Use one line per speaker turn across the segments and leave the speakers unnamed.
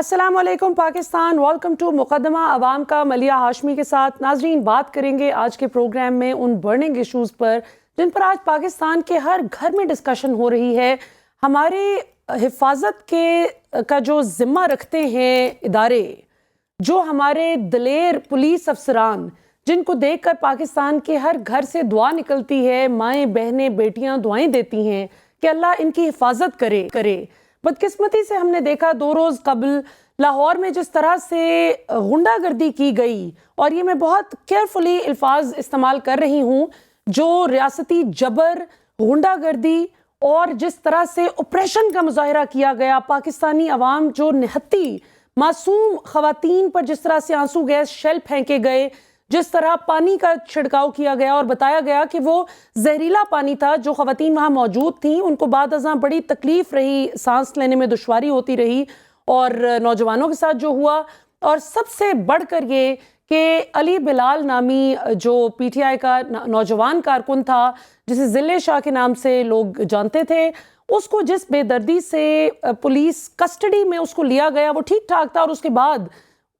السلام علیکم Pakistan, welcome to مقدمہ عوام کا ملیہ ہاشمی کے ساتھ۔ ناظرین، بات کریں گے آج کے پروگرام میں ان برننگ ایشوز پر جن پر آج پاکستان کے ہر گھر میں ڈسکشن ہو رہی ہے۔ ہمارے حفاظت کا جو ذمہ رکھتے ہیں ادارے، جو ہمارے دلیر پولیس افسران، جن کو دیکھ کر پاکستان کے ہر گھر سے دعا نکلتی ہے، مائیں بہنیں بیٹیاں دعائیں دیتی ہیں کہ اللہ ان کی حفاظت کرے۔ بدقسمتی سے ہم نے دیکھا 2 روز قبل لاہور میں جس طرح سے غنڈہ گردی کی گئی، اور یہ میں بہت کیئرفلی الفاظ استعمال کر رہی ہوں، جو ریاستی جبر، غنڈہ گردی اور جس طرح سے اپریشن کا مظاہرہ کیا گیا، پاکستانی عوام جو نہتی معصوم خواتین پر جس طرح سے آنسو گیس شیل پھینکے گئے، جس طرح پانی کا چھڑکاؤ کیا گیا اور بتایا گیا کہ وہ زہریلا پانی تھا، جو خواتین وہاں موجود تھیں ان کو بعد ازاں بڑی تکلیف رہی، سانس لینے میں دشواری ہوتی رہی، اور نوجوانوں کے ساتھ جو ہوا، اور سب سے بڑھ کر یہ کہ علی بلال نامی جو پی ٹی آئی کا نوجوان کارکن تھا، جسے ذلِ شاہ کے نام سے لوگ جانتے تھے، اس کو جس بے دردی سے پولیس کسٹڈی میں اس کو لیا گیا، وہ ٹھیک ٹھاک تھا، اور اس کے بعد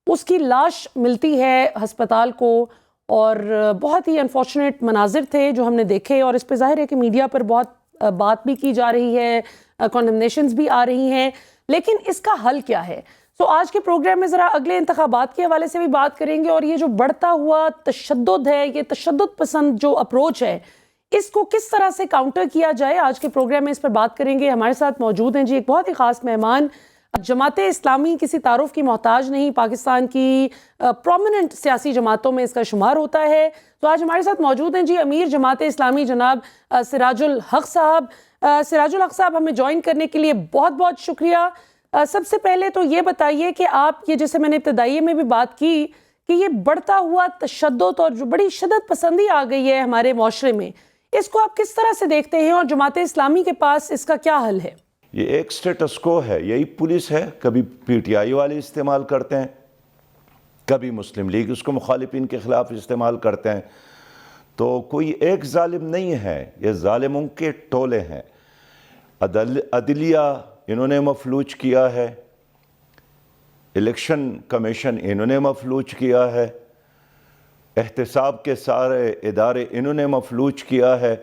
اس کی لاش ملتی ہے ہسپتال کو، اور بہت ہی انفارچونیٹ مناظر تھے جو ہم نے دیکھے، اور اس پہ ظاہر ہے کہ میڈیا پر بہت بات بھی کی جا رہی ہے، کنڈمنیشنز بھی آ رہی ہیں، لیکن اس کا حل کیا ہے؟ تو آج کے پروگرام میں ذرا اگلے انتخابات کے حوالے سے بھی بات کریں گے، اور یہ جو بڑھتا ہوا تشدد ہے، یہ تشدد پسند جو اپروچ ہے، اس کو کس طرح سے کاؤنٹر کیا جائے، آج کے پروگرام میں اس پر بات کریں گے۔ ہمارے ساتھ موجود ہیں ایک بہت ہی خاص مہمان۔ جماعت اسلامی کسی تعارف کی محتاج نہیں، پاکستان کی پرومیننٹ سیاسی جماعتوں میں اس کا شمار ہوتا ہے۔ تو آج ہمارے ساتھ موجود ہیں امیر جماعت اسلامی جناب سراج الحق صاحب۔ سراج الحق صاحب، ہمیں جوائن کرنے کے لیے بہت بہت شکریہ۔ سب سے پہلے تو یہ بتائیے کہ آپ یہ، جیسے میں نے ابتدائیے میں بھی بات کی کہ یہ بڑھتا ہوا تشدد اور جو بڑی شدت پسندی آ گئی ہے ہمارے معاشرے میں، اس کو آپ کس طرح سے دیکھتے ہیں، اور جماعت اسلامی کے پاس اس کا کیا حل ہے؟
یہ ایک سٹیٹس کو ہے، یہی پولیس ہے، کبھی پی ٹی آئی والے استعمال کرتے ہیں، کبھی مسلم لیگ اس کو مخالفین کے خلاف استعمال کرتے ہیں، تو کوئی ایک ظالم نہیں ہے، یہ ظالموں کے ٹولے ہیں۔ عدلیہ انہوں نے مفلوج کیا ہے، الیکشن کمیشن انہوں نے مفلوج کیا ہے، احتساب کے سارے ادارے انہوں نے مفلوج کیا ہے،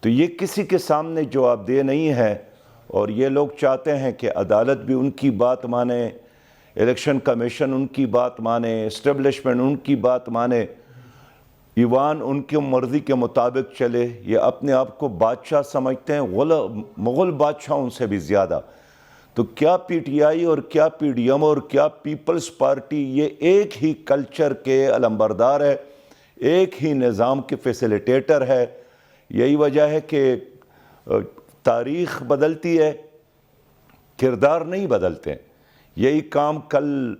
تو یہ کسی کے سامنے جواب دہ نہیں ہے، اور یہ لوگ چاہتے ہیں کہ عدالت بھی ان کی بات مانے، الیکشن کمیشن ان کی بات مانے، اسٹیبلشمنٹ ان کی بات مانے، ایوان ان کی مرضی کے مطابق چلے۔ یہ اپنے آپ کو بادشاہ سمجھتے ہیں، مغل بادشاہوں سے بھی زیادہ۔ تو کیا پی ٹی آئی اور کیا پی ڈی ایم اور کیا پیپلز پارٹی، یہ ایک ہی کلچر کے علمبردار ہے، ایک ہی نظام کے فیسیلیٹیٹر ہے۔ یہی وجہ ہے کہ تاریخ بدلتی ہے، کردار نہیں بدلتے۔ یہی کام کل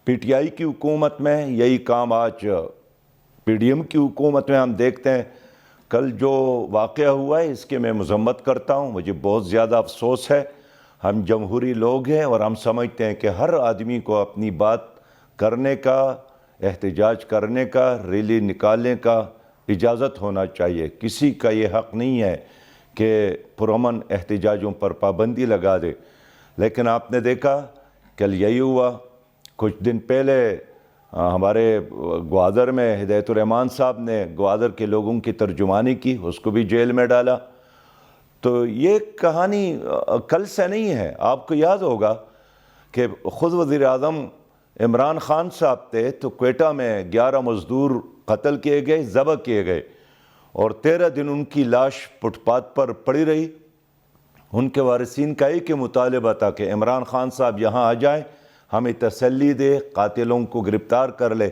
پی ٹی آئی کی حکومت میں، یہی کام آج پی ڈی ایم کی حکومت میں ہم دیکھتے ہیں۔ کل جو واقعہ ہوا ہے اس کے میں مذمت کرتا ہوں، مجھے بہت زیادہ افسوس ہے۔ ہم جمہوری لوگ ہیں اور ہم سمجھتے ہیں کہ ہر آدمی کو اپنی بات کرنے کا، احتجاج کرنے کا، ریلی نکالنے کا اجازت ہونا چاہیے۔ کسی کا یہ حق نہیں ہے کہ پرامن احتجاجوں پر پابندی لگا دے۔ لیکن آپ نے دیکھا کل یہی ہوا۔ کچھ دن پہلے ہمارے گوادر میں ہدایت الرحمان صاحب نے گوادر کے لوگوں کی ترجمانی کی، اس کو بھی جیل میں ڈالا۔ تو یہ کہانی کل سے نہیں ہے۔ آپ کو یاد ہوگا کہ خود وزیر اعظم عمران خان صاحب تھے تو کوئٹہ میں 11 مزدور قتل کیے گئے، ذبح کیے گئے، اور 13 دن ان کی لاش فٹ پاتھ پر پڑی رہی۔ ان کے وارثین کا ایک مطالبہ تھا کہ عمران خان صاحب یہاں آ جائیں، ہمیں تسلی دے، قاتلوں کو گرفتار کر لے،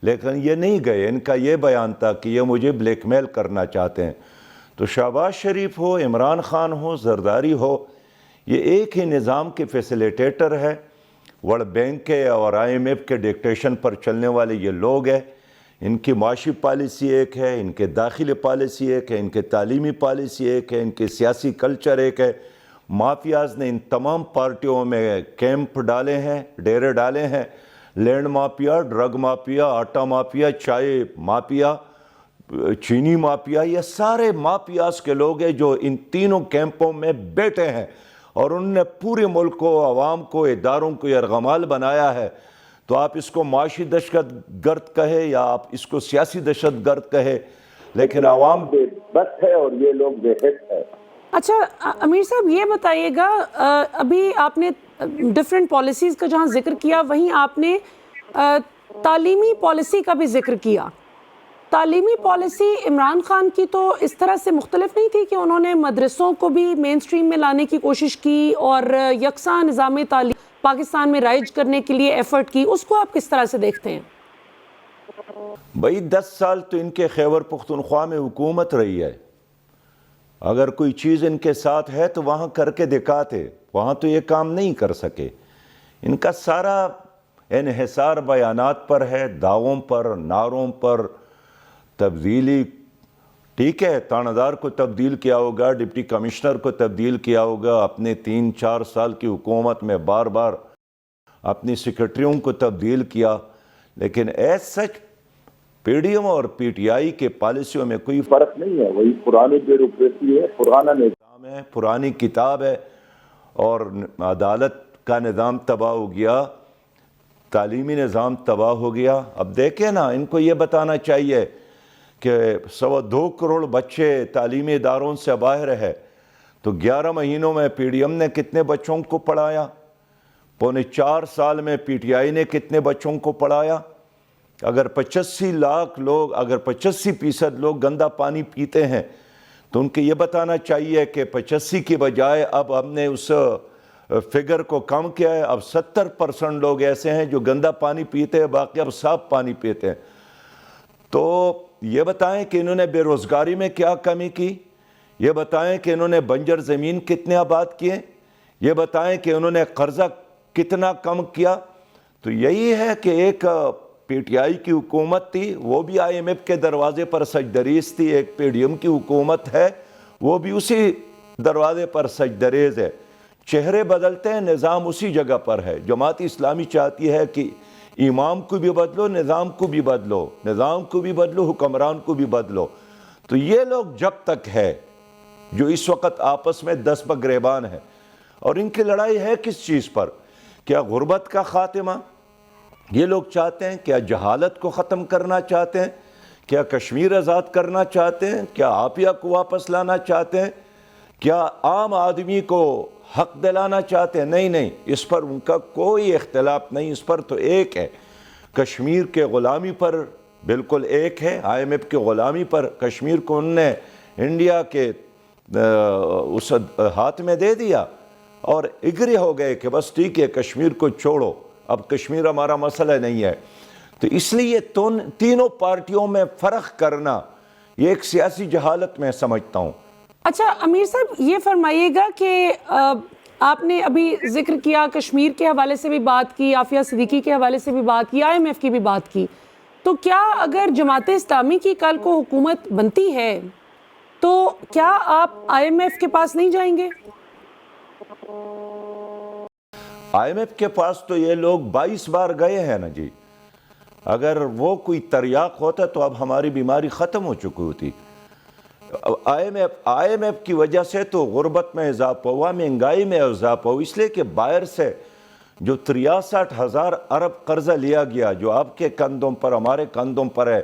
لیکن یہ نہیں گئے۔ ان کا یہ بیان تھا کہ یہ مجھے بلیک میل کرنا چاہتے ہیں۔ تو شہباز شریف ہو، عمران خان ہو، زرداری ہو، یہ ایک ہی نظام کے فیسیلیٹیٹر ہے۔ ورلڈ بینک کے اور آئی ایم ایف کے ڈکٹیشن پر چلنے والے یہ لوگ ہیں۔ ان کی معاشی پالیسی ایک ہے، ان کے داخلی پالیسی ایک ہے، ان کے تعلیمی پالیسی ایک ہے، ان کے سیاسی کلچر ایک ہے۔ مافیاز نے ان تمام پارٹیوں میں کیمپ ڈالے ہیں، ڈیرے ڈالے ہیں۔ لینڈ مافیا، ڈرگ مافیا، آٹا مافیا، چائے مافیا، چینی مافیا، یہ سارے مافیاز کے لوگ ہیں جو ان تینوں کیمپوں میں بیٹھے ہیں، اور انہوں نے پورے ملک کو، عوام کو، اداروں کو یرغمال بنایا ہے، تو آپ اس کو معاشی دہشت گرد کہے یا آپ اس کو سیاسی دہشت گرد کہے، لیکن عوام
بے بس ہے اور یہ لوگ بے حس ہے۔
اچھا امیر صاحب یہ بتائیے گا، ابھی آپ نے ڈیفرنٹ پالیسیز کا جہاں ذکر کیا وہیں آپ نے تعلیمی پالیسی کا بھی ذکر کیا۔ تعلیمی پالیسی عمران خان کی تو اس طرح سے مختلف نہیں تھی کہ انہوں نے مدرسوں کو بھی مین سٹریم میں لانے کی کوشش کی اور یکساں نظام تعلیم پاکستان میں رائج کرنے کے لیے ایفرٹ کی، اس کو آپ کس طرح سے دیکھتے ہیں؟
بھائی 10 سال تو ان کے خیبر پختونخوا میں حکومت رہی ہے، اگر کوئی چیز ان کے ساتھ ہے تو وہاں کر کے دکھاتے، وہاں تو یہ کام نہیں کر سکے۔ ان کا سارا انحصار بیانات پر ہے، دعووں پر، نعروں پر، تبدیلی۔ ٹھیک ہے، تانہ دار کو تبدیل کیا ہوگا، ڈپٹی کمشنر کو تبدیل کیا ہوگا، اپنے 3-4 سال کی حکومت میں بار بار اپنی سیکرٹریوں کو تبدیل کیا، لیکن as such P D M اور پی ٹی آئی کے پالیسیوں میں کوئی
فرق نہیں ہے، وہی پرانی بیوروکریسی ہے، پرانا
نظام ہے، پرانی کتاب ہے، اور عدالت کا نظام تباہ ہو گیا، تعلیمی نظام تباہ ہو گیا۔ اب دیکھیں نا، ان کو یہ بتانا چاہیے کہ 2.25 کروڑ بچے تعلیمی اداروں سے باہر ہے، تو 11 مہینوں میں پی ڈی ایم نے کتنے بچوں کو پڑھایا؟ 4.25 سال میں پی ٹی آئی نے کتنے بچوں کو پڑھایا؟ اگر 85 لاکھ لوگ، اگر 85% لوگ گندا پانی پیتے ہیں تو ان کو یہ بتانا چاہیے کہ 85 کی بجائے اب ہم نے اس فگر کو کم کیا ہے، اب 70% لوگ ایسے ہیں جو گندا پانی پیتے ہیں، باقی اب صاف پانی پیتے ہیں۔ تو یہ بتائیں کہ انہوں نے بے روزگاری میں کیا کمی کی، یہ بتائیں کہ انہوں نے بنجر زمین کتنے آباد کیے، یہ بتائیں کہ انہوں نے قرضہ کتنا کم کیا۔ تو یہی ہے کہ ایک پی ٹی آئی کی حکومت تھی، وہ بھی آئی ایم ایف کے دروازے پر سجدریز تھی، ایک پی ڈی ایم کی حکومت ہے، وہ بھی اسی دروازے پر سجدریز ہے۔ چہرے بدلتے ہیں، نظام اسی جگہ پر ہے۔ جماعت اسلامی چاہتی ہے کہ امام کو بھی بدلو، نظام کو بھی بدلو، نظام کو بھی بدلو، حکمران کو بھی بدلو۔ تو یہ لوگ جب تک ہے جو اس وقت آپس میں دست بگریبان ہیں، اور ان کی لڑائی ہے کس چیز پر؟ کیا غربت کا خاتمہ یہ لوگ چاہتے ہیں؟ کیا جہالت کو ختم کرنا چاہتے ہیں؟ کیا کشمیر آزاد کرنا چاہتے ہیں؟ کیا عافیہ کو واپس لانا چاہتے ہیں؟ کیا عام آدمی کو حق دلانا چاہتے ہیں؟ نہیں، اس پر ان کا کوئی اختلاف نہیں، اس پر تو ایک ہے۔ کشمیر کے غلامی پر بالکل ایک ہے، آئی ایم ایف کے غلامی پر کشمیر کو انہوں نے انڈیا کے اس ہاتھ میں دے دیا اور اگری ہو گئے کہ بس ٹھیک ہے، کشمیر کو چھوڑو، اب کشمیر ہمارا مسئلہ نہیں ہے۔ تو اس لیے تینوں پارٹیوں میں فرق کرنا یہ ایک سیاسی جہالت میں سمجھتا ہوں۔
اچھا امیر صاحب یہ فرمائیے گا کہ آپ نے ابھی ذکر کیا، کشمیر کے حوالے سے بھی بات کی، عافیہ صدیقی کے حوالے سے بھی بات کی، آئی ایم ایف کی بھی بات کی، تو کیا اگر جماعت اسلامی کی کل کو حکومت بنتی ہے تو کیا آپ آئی ایم ایف کے پاس نہیں جائیں گے؟
آئی ایم ایف کے پاس تو یہ لوگ 22 بار گئے ہیں نا جی۔ اگر وہ کوئی تریاق ہوتا تو اب ہماری بیماری ختم ہو چکی ہوتی۔ آئی ایم ایف کی وجہ سے تو غربت میں اضافہ ہوا، مہنگائی میں اضافہ ہوا، اس لیے کہ باہر سے جو 63,000 ارب قرضہ لیا گیا، جو آپ کے کندھوں پر، ہمارے کندھوں پر ہے،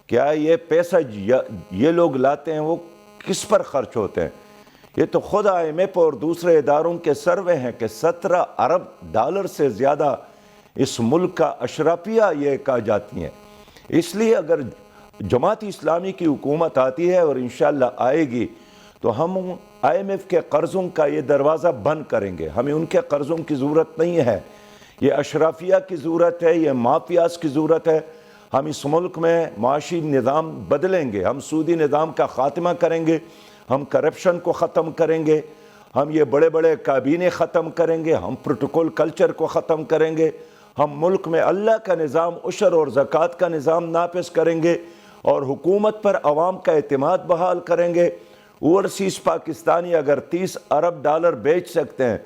کیا یہ پیسہ یہ لوگ لاتے ہیں وہ کس پر خرچ ہوتے ہیں؟ یہ تو خود آئی ایم ایف اور دوسرے اداروں کے سروے ہیں کہ 17 ارب ڈالر سے زیادہ اس ملک کا اشرافیہ یہ کہا جاتی ہیں۔ اس لیے اگر جماعت اسلامی کی حکومت آتی ہے اور انشاءاللہ آئے گی تو ہم آئی ایم ایف کے قرضوں کا یہ دروازہ بند کریں گے۔ ہمیں ان کے قرضوں کی ضرورت نہیں ہے، یہ اشرافیہ کی ضرورت ہے، یہ مافیاز کی ضرورت ہے۔ ہم اس ملک میں معاشی نظام بدلیں گے، ہم سودی نظام کا خاتمہ کریں گے، ہم کرپشن کو ختم کریں گے، ہم یہ بڑے بڑے کابینے ختم کریں گے، ہم پروٹوکول کلچر کو ختم کریں گے، ہم ملک میں اللہ کا نظام، عشر اور زکوٰۃ کا نظام نافذ کریں گے اور حکومت پر عوام کا اعتماد بحال کریں گے۔ اوورسیز پاکستانی اگر 30 ارب ڈالر بیچ سکتے ہیں،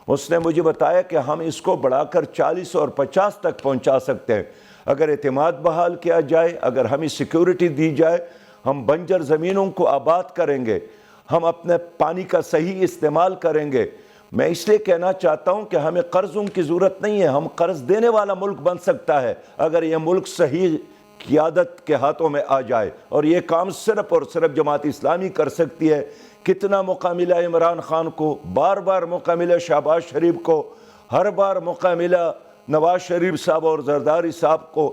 اس نے مجھے بتایا کہ ہم اس کو بڑھا کر 40 اور 50 تک پہنچا سکتے ہیں۔ اگر اعتماد بحال کیا جائے، اگر ہمیں سیکیورٹی دی جائے، ہم بنجر زمینوں کو آباد کریں گے، ہم اپنے پانی کا صحیح استعمال کریں گے، میں اس لیے کہنا چاہتا ہوں کہ ہمیں قرضوں کی ضرورت نہیں ہے، ہم قرض دینے والا ملک بن سکتا ہے اگر یہ ملک صحیح قیادت کے ہاتھوں میں آ جائے، اور یہ کام صرف اور صرف جماعت اسلامی کر سکتی ہے۔ کتنا موقع ملا عمران خان کو، بار بار موقع ملا شہباز شریف کو، ہر بار موقع ملا نواز شریف صاحب اور زرداری صاحب کو،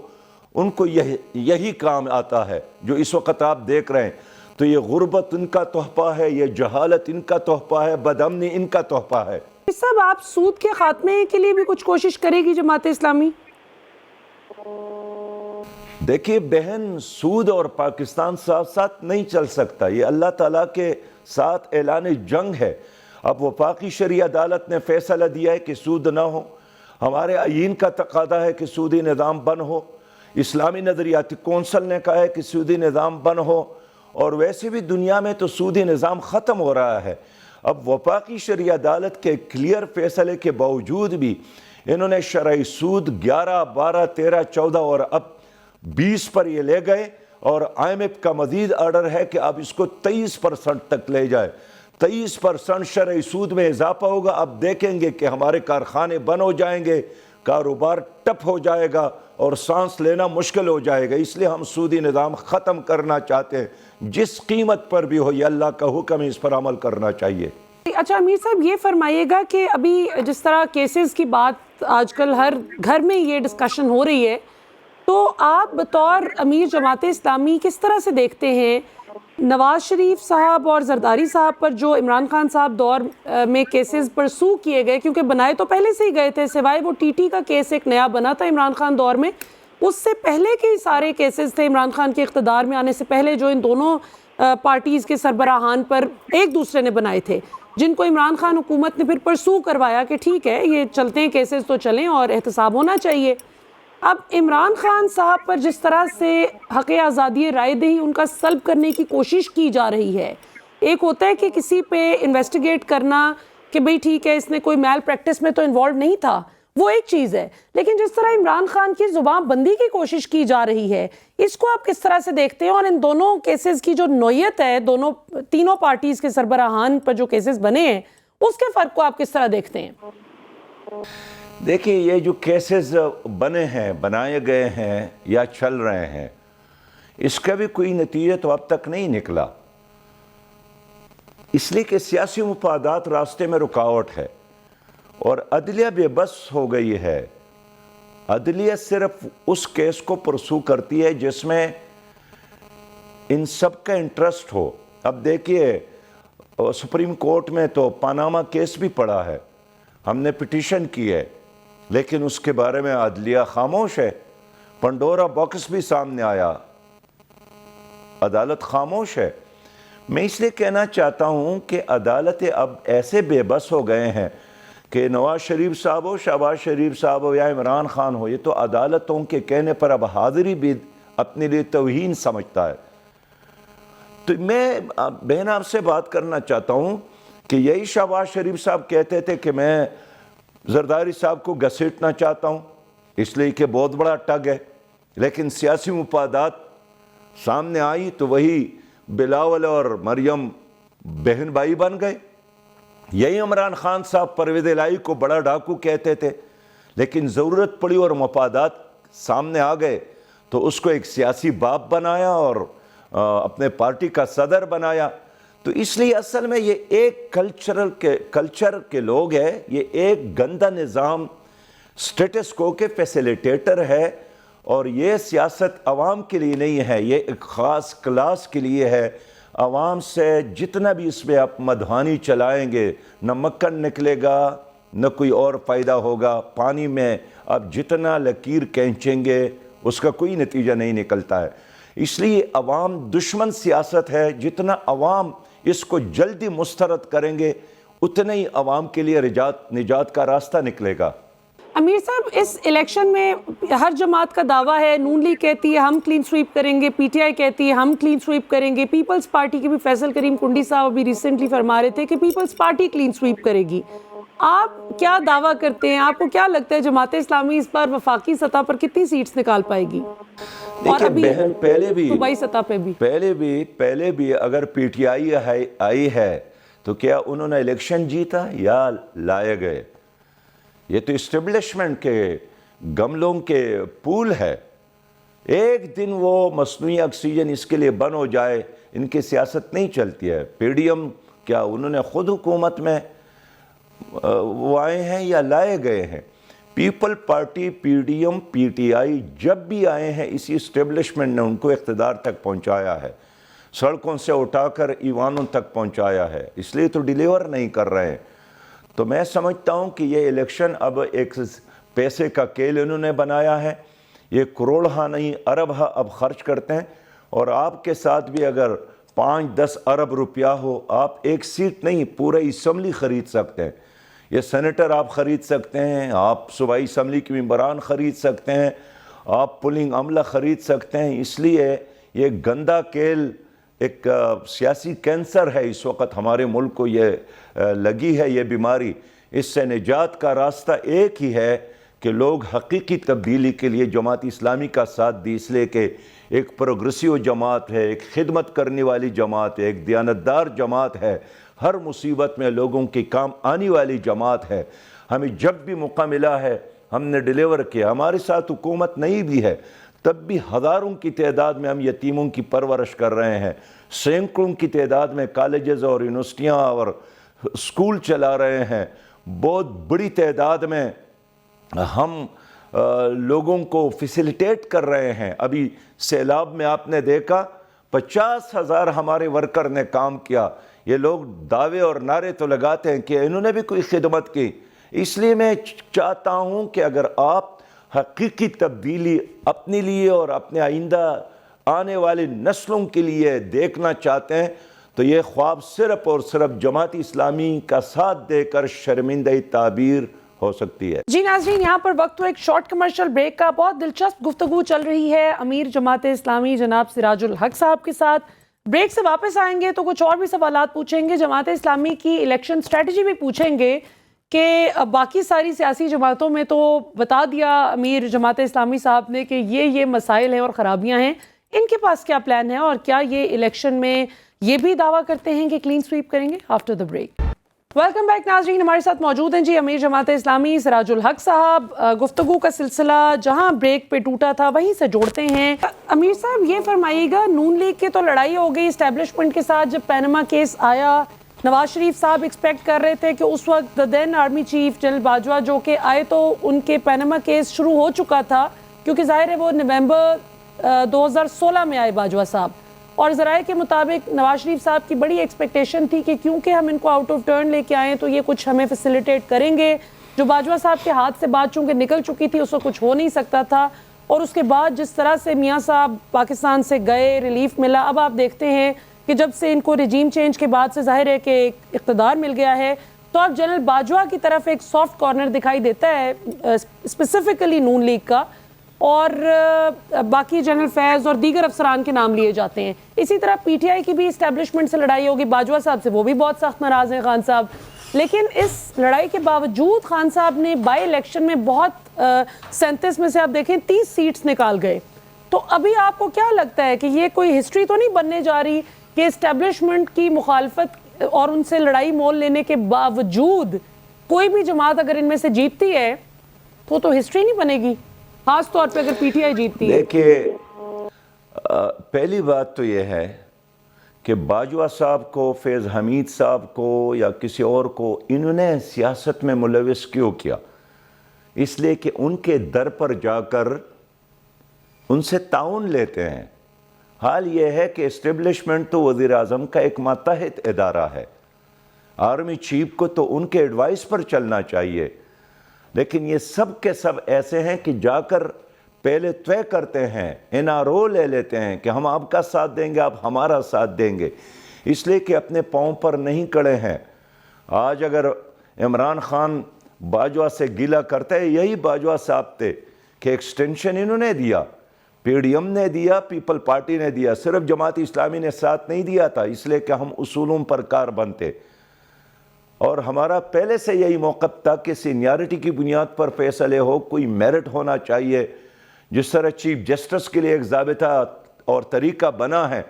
ان کو یہی کام آتا ہے جو اس وقت آپ دیکھ رہے ہیں۔ تو یہ غربت ان کا تحفہ ہے، یہ جہالت ان کا تحفہ ہے، بدامنی ان کا تحفہ ہے۔
صاحب آپ سود کے خاتمے کے لیے بھی کچھ کوشش کرے گی جماعت اسلامی؟
دیکھیے بہن، سود اور پاکستان ساتھ ساتھ نہیں چل سکتا، یہ اللہ تعالیٰ کے ساتھ اعلان جنگ ہے۔ اب وفاقی شرعی عدالت نے فیصلہ دیا ہے کہ سود نہ ہو، ہمارے آئین کا تقاضا ہے کہ سودی نظام بند ہو، اسلامی نظریاتی کونسل نے کہا ہے کہ سودی نظام بند ہو، اور ویسے بھی دنیا میں تو سودی نظام ختم ہو رہا ہے۔ اب وفاقی شرعی عدالت کے کلیئر فیصلے کے باوجود بھی انہوں نے شرعی سود 11، 12، 13، 14 اور اب 20 پر یہ لے گئے، اور IMF کا مزید آرڈر ہے کہ اب اس کو 23% تک لے جائے۔ 23% شرعی سود میں اضافہ ہوگا۔ اب دیکھیں گے کہ ہمارے کارخانے بند ہو جائیں گے، کاروبار ٹپ ہو جائے گا اور سانس لینا مشکل ہو جائے گا۔ اس لیے ہم سودی نظام ختم کرنا چاہتے ہیں، جس قیمت پر بھی ہو، یہ اللہ کا حکم ہے، اس پر عمل کرنا چاہیے۔
اچھا امیر صاحب یہ فرمائیے گا کہ ابھی جس طرح کیسز کی بات آج کل ہر گھر میں یہ ڈسکشن ہو رہی ہے، تو آپ بطور امیر جماعت اسلامی کس طرح سے دیکھتے ہیں نواز شریف صاحب اور زرداری صاحب پر جو عمران خان صاحب دور میں کیسز پرسو کیے گئے، کیونکہ بنائے تو پہلے سے ہی گئے تھے، سوائے وہ TT کا کیس ایک نیا بنا تھا عمران خان دور میں، اس سے پہلے کے سارے کیسز تھے عمران خان کے اقتدار میں آنے سے پہلے جو ان دونوں پارٹیز کے سربراہان پر ایک دوسرے نے بنائے تھے، جن کو عمران خان حکومت نے پھر پرسو کروایا کہ ٹھیک ہے یہ چلتے ہیں کیسز تو چلیں اور احتساب ہونا چاہیے۔ اب عمران خان صاحب پر جس طرح سے حق آزادی رائے دہی ان کا سلب کرنے کی کوشش کی جا رہی ہے، ایک ہوتا ہے کہ کسی پہ انویسٹیگیٹ کرنا کہ بھئی ٹھیک ہے اس نے کوئی میل پریکٹس میں تو انوالو نہیں تھا، وہ ایک چیز ہے، لیکن جس طرح عمران خان کی زبان بندی کی کوشش کی جا رہی ہے، اس کو آپ کس طرح سے دیکھتے ہیں؟ اور ان دونوں کیسز کی جو نوعیت ہے، تینوں پارٹیز کے سربراہان پر جو کیسز بنے ہیں، اس کے فرق کو آپ کس طرح دیکھتے ہیں؟
دیکھیں یہ جو کیسز بنے ہیں، بنائے گئے ہیں یا چل رہے ہیں، اس کا بھی کوئی نتیجہ تو اب تک نہیں نکلا، اس لیے کہ سیاسی مفادات راستے میں رکاوٹ ہے اور عدلیہ بے بس ہو گئی ہے۔ عدلیہ صرف اس کیس کو پرسو کرتی ہے جس میں ان سب کا انٹرسٹ ہو۔ اب دیکھیے سپریم کورٹ میں تو پاناما کیس بھی پڑا ہے، ہم نے پٹیشن کی ہے، لیکن اس کے بارے میں عدلیہ خاموش ہے۔ پنڈورا باکس بھی سامنے آیا، عدالت خاموش ہے۔ میں اس لیے کہنا چاہتا ہوں کہ عدالتیں اب ایسے بے بس ہو گئے ہیں کہ نواز شریف صاحب ہو، شہباز شریف صاحب ہو یا عمران خان ہو، یہ تو عدالتوں کے کہنے پر اب حاضری بھی اپنے لیے توہین سمجھتا ہے۔ تو میں بہن آپ سے بات کرنا چاہتا ہوں کہ یہی شہباز شریف صاحب کہتے تھے کہ میں زرداری صاحب کو گھسیٹنا چاہتا ہوں اس لیے کہ بہت بڑا ٹگ ہے، لیکن سیاسی مفادات سامنے آئی تو وہی بلاول اور مریم بہن بھائی بن گئے۔ یہی عمران خان صاحب پرویز الہی کو بڑا ڈاکو کہتے تھے، لیکن ضرورت پڑی اور مفادات سامنے آ گئے تو اس کو ایک سیاسی باپ بنایا اور اپنے پارٹی کا صدر بنایا۔ تو اس لیے اصل میں یہ ایک کلچر کے لوگ ہیں، یہ ایک گندا نظام سٹیٹس کو کے فیسیلیٹیٹر ہے، اور یہ سیاست عوام کے لیے نہیں ہے، یہ ایک خاص کلاس کے لیے ہے۔ عوام سے جتنا بھی اس میں آپ مدھانی چلائیں گے نہ مکھن نکلے گا نہ کوئی اور فائدہ ہوگا، پانی میں آپ جتنا لکیر کھینچیں گے اس کا کوئی نتیجہ نہیں نکلتا ہے۔ اس لیے عوام دشمن سیاست ہے، جتنا عوام اس کو جلدی مسترد کریں گے اتنا ہی عوام کے لیے نجات کا راستہ نکلے گا۔
امیر صاحب اس الیکشن میں ہر جماعت کا دعویٰ ہے، نون لیگ کہتی ہے ہم کلین سویپ کریں گے، PTI کہتی ہے ہم کلین سویپ کریں گے، پیپلز پارٹی کے بھی فیصل کریم کنڈی صاحب ابھی ریسنٹلی فرما رہے تھے کہ پیپلز پارٹی کلین سویپ کرے گی۔ آپ کیا دعویٰ کرتے ہیں؟ آپ کو کیا لگتا ہے جماعت اسلامی اس بار وفاقی سطح پر کتنی سیٹس نکال پائے گی؟ اور ابھی
پہلے بھی
صوبائی سطح پہ بھی
پہلے بھی اگر PTI آئی ہے تو کیا انہوں نے الیکشن جیتا یا لائے گئے؟ یہ تو اسٹیبلشمنٹ کے گملوں کے پول ہے. ایک دن وہ مصنوعی آکسیجن اس کے لیے بند ہو جائے، ان کی سیاست نہیں چلتی ہے. پی ڈی ایم کیا انہوں نے خود حکومت میں وہ آئے ہیں یا لائے گئے ہیں؟ People party, P D M, P T I جب بھی آئے ہیں اسی اسٹیبلشمنٹ نے ان کو اقتدار تک پہنچایا ہے، سڑکوں سے اٹھا کر ایوانوں تک پہنچایا ہے، اس لیے تو ڈیلیور نہیں کر رہے ہیں. تو میں سمجھتا ہوں کہ یہ الیکشن اب ایک پیسے کا کھیل انہوں نے بنایا ہے. یہ کروڑ ہاں نہیں ارب ہاں اب خرچ کرتے ہیں، اور آپ کے ساتھ بھی اگر 5-10 ارب روپیہ ہو، آپ ایک سیٹ نہیں پورے اسمبلی خرید سکتے ہیں. یہ سینیٹر آپ خرید سکتے ہیں، آپ صوبائی اسمبلی کے ممبران خرید سکتے ہیں، آپ پولنگ عملہ خرید سکتے ہیں. اس لیے یہ گندا کھیل ایک سیاسی کینسر ہے. اس وقت ہمارے ملک کو یہ لگی ہے یہ بیماری. اس سے نجات کا راستہ ایک ہی ہے کہ لوگ حقیقی تبدیلی کے لیے جماعت اسلامی کا ساتھ دی، اس لیے کہ ایک پروگریسیو جماعت ہے، ایک خدمت کرنے والی جماعت ہے، ایک دیانتدار جماعت ہے، ہر مصیبت میں لوگوں کے کام آنے والی جماعت ہے. ہمیں جب بھی موقع ملا ہے ہم نے ڈیلیور کیا. ہمارے ساتھ حکومت نہیں بھی ہے تب بھی ہزاروں کی تعداد میں ہم یتیموں کی پرورش کر رہے ہیں، سینکڑوں کی تعداد میں کالجز اور یونیورسٹیاں اور اسکول چلا رہے ہیں، بہت بڑی تعداد میں ہم لوگوں کو فیسیلیٹیٹ کر رہے ہیں. ابھی سیلاب میں آپ نے دیکھا 50,000 ہمارے ورکر نے کام کیا. یہ لوگ دعوے اور نعرے تو لگاتے ہیں کہ انہوں نے بھی کوئی خدمت کی. اس لیے میں چاہتا ہوں کہ اگر آپ حقیقی تبدیلی اپنے لیے اور اپنے آئندہ آنے والی نسلوں کے لیے دیکھنا چاہتے ہیں تو یہ خواب صرف اور صرف جماعت اسلامی کا ساتھ دے کر شرمندہ تعبیر ہو سکتی ہے.
جی ناظرین، یہاں پر وقت ہو ایک شارٹ کمرشل بریک کا. بہت دلچسپ گفتگو چل رہی ہے امیر جماعت اسلامی جناب سراج الحق صاحب کے ساتھ. بریک سے واپس آئیں گے تو کچھ اور بھی سوالات پوچھیں گے. جماعت اسلامی کی الیکشن سٹریٹجی بھی پوچھیں گے کہ باقی ساری سیاسی جماعتوں میں تو بتا دیا امیر جماعت اسلامی صاحب نے کہ یہ مسائل ہیں اور خرابیاں ہیں. ان کے پاس کیا پلان ہے اور کیا یہ الیکشن میں یہ بھی دعویٰ کرتے ہیں کہ کلین سویپ کریں گے؟ After the break. Welcome back ناظرین، ہمارے ساتھ موجود ہیں جی امیر جماعت اسلامی سراج الحق صاحب. گفتگو کا سلسلہ جہاں بریک پہ ٹوٹا تھا وہیں سے جوڑتے ہیں. امیر صاحب یہ فرمائیے گا، نون لیگ کے تو لڑائی ہو گئی اسٹیبلشمنٹ کے ساتھ جب پینما کیس آیا. نواز شریف صاحب ایکسپیکٹ کر رہے تھے کہ اس وقت دین آرمی چیف جنرل باجوہ جو کہ آئے تو ان کے پینما کیس شروع ہو چکا تھا، کیونکہ ظاہر ہے وہ نومبر 2016 میں آئے باجوہ صاحب. اور ذرائع کے مطابق نواز شریف صاحب کی بڑی ایکسپیکٹیشن تھی کہ کیونکہ ہم ان کو آؤٹ آف ٹرن لے کے آئیں تو یہ کچھ ہمیں فیسیلیٹیٹ کریں گے. جو باجوہ صاحب کے ہاتھ سے بات چونکہ نکل چکی تھی اس وقت کچھ ہو نہیں سکتا تھا. اور اس کے بعد جس طرح سے میاں صاحب پاکستان سے گئے، ریلیف ملا. اب آپ دیکھتے ہیں کہ جب سے ان کو رجیم چینج کے بعد سے ظاہر ہے کہ اقتدار مل گیا ہے تو اب جنرل باجوہ کی طرف ایک سافٹ کارنر دکھائی دیتا ہے اسپیسیفکلی نون لیگ کا، اور باقی جنرل فیض اور دیگر افسران کے نام لیے جاتے ہیں. اسی طرح پی ٹی آئی کی بھی اسٹیبلشمنٹ سے لڑائی ہوگی باجوہ صاحب سے، وہ بھی بہت سخت ناراض ہیں خان صاحب. لیکن اس لڑائی کے باوجود خان صاحب نے بائی الیکشن میں بہت 37 میں سے آپ دیکھیں 30 سیٹس نکال گئے. تو ابھی آپ کو کیا لگتا ہے کہ یہ کوئی ہسٹری تو نہیں بننے جا رہی کہ اسٹیبلشمنٹ کی مخالفت اور ان سے لڑائی مول لینے کے باوجود کوئی بھی جماعت اگر ان میں سے جیتتی ہے تو ہسٹری نہیں بنے گی، خاص طور پہ اگر پی ٹی آئی جیتتی ہے؟
دیکھیے، پہلی بات تو یہ ہے کہ باجوہ صاحب کو، فیض حمید صاحب کو یا کسی اور کو انہوں نے سیاست میں ملوث کیوں کیا؟ اس لیے کہ ان کے در پر جا کر ان سے تعاون لیتے ہیں. حال یہ ہے کہ اسٹیبلشمنٹ تو وزیر اعظم کا ایک ماتحت ادارہ ہے، آرمی چیف کو تو ان کے ایڈوائس پر چلنا چاہیے. لیکن یہ سب کے سب ایسے ہیں کہ جا کر پہلے طے کرتے ہیں، این آر او لے لیتے ہیں کہ ہم آپ کا ساتھ دیں گے، آپ ہمارا ساتھ دیں گے، اس لیے کہ اپنے پاؤں پر نہیں کڑے ہیں. آج اگر عمران خان باجوہ سے گلہ کرتا ہے، یہی باجوہ صاحب تھے کہ ایکسٹینشن انہوں نے دیا، پی ڈی ایم نے دیا، پیپل پارٹی نے دیا، صرف جماعت اسلامی نے ساتھ نہیں دیا تھا، اس لیے کہ ہم اصولوں پر کار بنتے. اور ہمارا پہلے سے یہی موقف تھا کہ سینیارٹی کی بنیاد پر فیصلے ہو، کوئی میرٹ ہونا چاہیے. جس طرح چیف جسٹس کے لیے ایک ضابطہ اور طریقہ بنا ہے،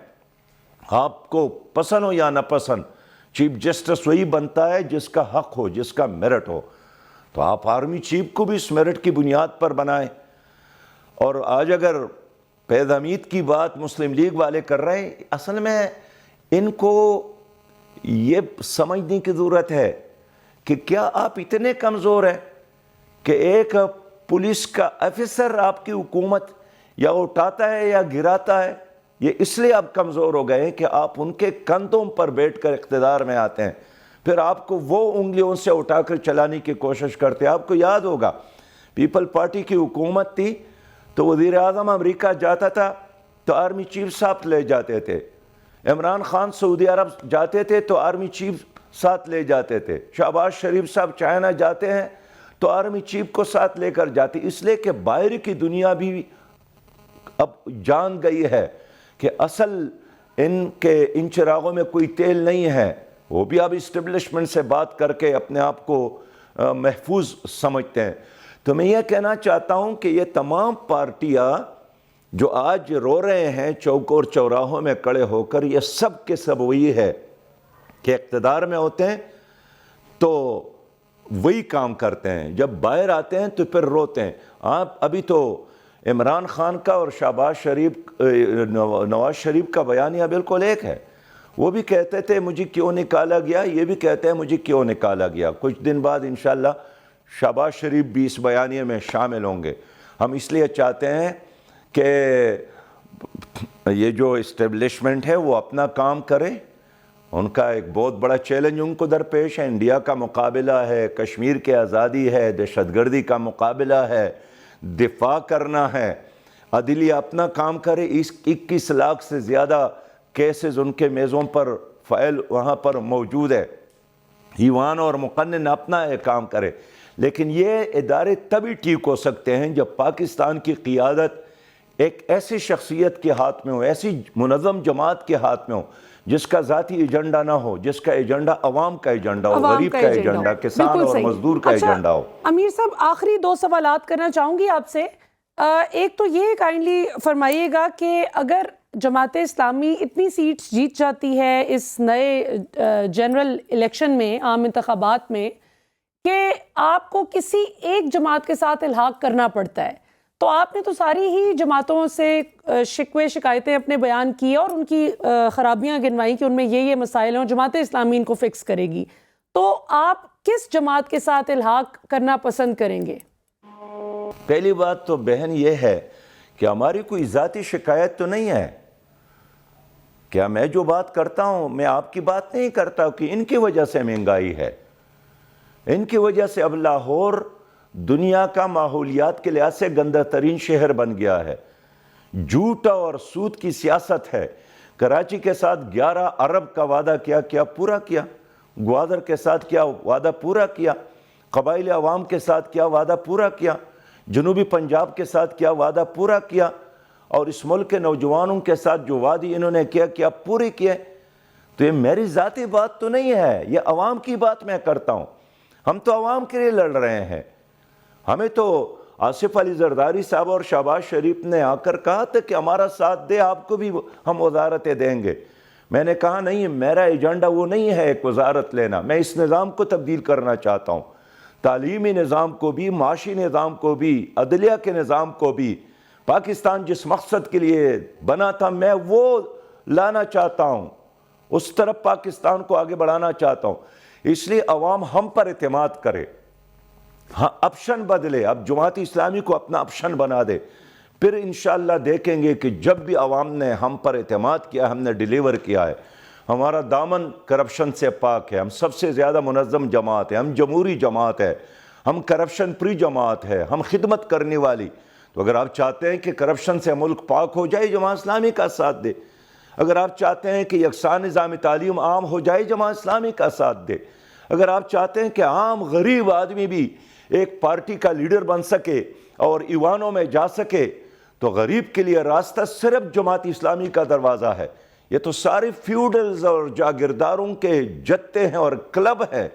آپ کو پسند ہو یا نہ پسند، چیف جسٹس وہی بنتا ہے جس کا حق ہو, جس کا میرٹ ہو. تو آپ آرمی چیف کو بھی اس میرٹ کی بنیاد پر بنائیں. اور آج اگر پید حمید کی بات مسلم لیگ والے کر رہے ہیں, اصل میں ان کو یہ سمجھنے کی ضرورت ہے کہ کیا آپ اتنے کمزور ہیں کہ ایک پولیس کا افسر آپ کی حکومت یا اٹھاتا ہے یا گراتا ہے, یہ اس لیے آپ کمزور ہو گئے ہیں کہ آپ ان کے کندھوں پر بیٹھ کر اقتدار میں آتے ہیں, پھر آپ کو وہ انگلیوں سے اٹھا کر چلانے کی کوشش کرتے ہیں. آپ کو یاد ہوگا پیپل پارٹی کی حکومت تھی تو وزیر اعظم امریکہ جاتا تھا تو آرمی چیف ساتھ لے جاتے تھے, عمران خان سعودی عرب جاتے تھے تو آرمی چیف ساتھ لے جاتے تھے, شہباز شریف صاحب چائنا جاتے ہیں تو آرمی چیف کو ساتھ لے کر جاتے, اس لیے کہ باہر کی دنیا بھی اب جان گئی ہے کہ اصل ان چراغوں میں کوئی تیل نہیں ہے. وہ بھی اب اسٹیبلشمنٹ سے بات کر کے اپنے آپ کو محفوظ سمجھتے ہیں. تو میں یہ کہنا چاہتا ہوں کہ یہ تمام پارٹیاں جو آج رو رہے ہیں چوک اور چوراہوں میں کھڑے ہو کر, یہ سب کے سب وہی ہے کہ اقتدار میں ہوتے ہیں تو وہی کام کرتے ہیں, جب باہر آتے ہیں تو پھر روتے ہیں. آپ ابھی تو عمران خان کا اور نواز شریف کا بیانیہ بالکل ایک ہے. وہ بھی کہتے تھے مجھے کیوں نکالا گیا, یہ بھی کہتے ہیں مجھے کیوں نکالا گیا. کچھ دن بعد انشاءاللہ شہباز شریف بھی اس بیانیے میں شامل ہوں گے. ہم اس لیے چاہتے ہیں کہ یہ جو اسٹیبلشمنٹ ہے وہ اپنا کام کرے. ان کا ایک بہت بڑا چیلنج ان کو درپیش ہے, انڈیا کا مقابلہ ہے, کشمیر کی آزادی ہے, دہشت گردی کا مقابلہ ہے, دفاع کرنا ہے. عدلیہ اپنا کام کرے. 21 لاکھ سے زیادہ کیسز ان کے میزوں پر فائل وہاں پر موجود ہے. ایوان اور مقنن اپنا کام کرے. لیکن یہ ادارے تبھی ٹھیک ہو سکتے ہیں جب پاکستان کی قیادت ایک ایسی شخصیت کے ہاتھ میں ہو, ایسی منظم جماعت کے ہاتھ میں ہو جس کا ذاتی ایجنڈا نہ ہو, جس کا ایجنڈا عوام کا ایجنڈا ہو, غریب کا ایجنڈا, کسان اور مزدور کا ایجنڈا ہو.
امیر صاحب آخری 2 سوالات کرنا چاہوں گی آپ سے. ایک تو یہ کائنڈلی فرمائیے گا کہ اگر جماعت اسلامی اتنی سیٹس جیت جاتی ہے اس نئے جنرل الیکشن میں, عام انتخابات میں, کہ آپ کو کسی ایک جماعت کے ساتھ الحاق کرنا پڑتا ہے, تو آپ نے تو ساری ہی جماعتوں سے شکوے شکایتیں اپنے بیان کی اور ان کی خرابیاں گنوائیں کہ ان میں یہ مسائل ہیں, جماعت اسلامی ان کو فکس کرے گی, تو آپ کس جماعت کے ساتھ الحاق کرنا پسند کریں گے؟
پہلی بات تو بہن یہ ہے کہ ہماری کوئی ذاتی شکایت تو نہیں ہے. کیا میں جو بات کرتا ہوں میں آپ کی بات نہیں کرتا کہ ان کی وجہ سے مہنگائی ہے, ان کی وجہ سے اب لاہور دنیا کا ماحولیات کے لحاظ سے گندہ ترین شہر بن گیا ہے. جھوٹ اور سود کی سیاست ہے. کراچی کے ساتھ 11 ارب کا وعدہ کیا پورا کیا, گوادر کے ساتھ کیا وعدہ پورا کیا, قبائلی عوام کے ساتھ کیا وعدہ پورا کیا, جنوبی پنجاب کے ساتھ کیا وعدہ پورا کیا, اور اس ملک کے نوجوانوں کے ساتھ جو وعدے انہوں نے کیا پورے کیے. تو یہ میری ذاتی بات تو نہیں ہے, یہ عوام کی بات میں کرتا ہوں. ہم تو عوام کے لیے لڑ رہے ہیں. ہمیں تو آصف علی زرداری صاحب اور شہباز شریف نے آ کر کہا تھا کہ ہمارا ساتھ دے, آپ کو بھی ہم وزارتیں دیں گے. میں نے کہا نہیں, میرا ایجنڈا وہ نہیں ہے ایک وزارت لینا. میں اس نظام کو تبدیل کرنا چاہتا ہوں, تعلیمی نظام کو بھی, معاشی نظام کو بھی, عدلیہ کے نظام کو بھی. پاکستان جس مقصد کے لیے بنا تھا میں وہ لانا چاہتا ہوں, اس طرف پاکستان کو آگے بڑھانا چاہتا ہوں. اس لیے عوام ہم پر اعتماد کرے, ہاں آپشن بدلے, اب جماعت اسلامی کو اپنا آپشن بنا دے. پھر انشاءاللہ دیکھیں گے کہ جب بھی عوام نے ہم پر اعتماد کیا, ہم نے ڈیلیور کیا ہے. ہمارا دامن کرپشن سے پاک ہے, ہم سب سے زیادہ منظم جماعت ہے, ہم جمہوری جماعت ہے, ہم کرپشن فری جماعت ہے, ہم خدمت کرنے والی. تو اگر آپ چاہتے ہیں کہ کرپشن سے ملک پاک ہو جائے, جماعت اسلامی کا ساتھ دے. اگر آپ چاہتے ہیں کہ یکساں نظام تعلیم عام ہو جائے, جماعت اسلامی کا ساتھ دے. اگر آپ چاہتے ہیں کہ عام غریب آدمی بھی ایک پارٹی کا لیڈر بن سکے اور ایوانوں میں جا سکے, تو غریب کے لیے راستہ صرف جماعت اسلامی کا دروازہ ہے. یہ تو سارے فیوڈلز اور جاگیرداروں کے جتے ہیں اور کلب ہیں.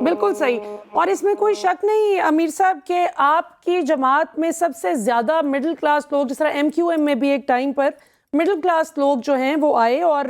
بالکل صحیح. اور اس میں کوئی شک نہیں امیر صاحب کہ آپ کی جماعت میں سب سے زیادہ مڈل کلاس لوگ, جس طرح ایم کیو ایم میں بھی ایک ٹائم پر مڈل کلاس لوگ جو ہیں وہ آئے, اور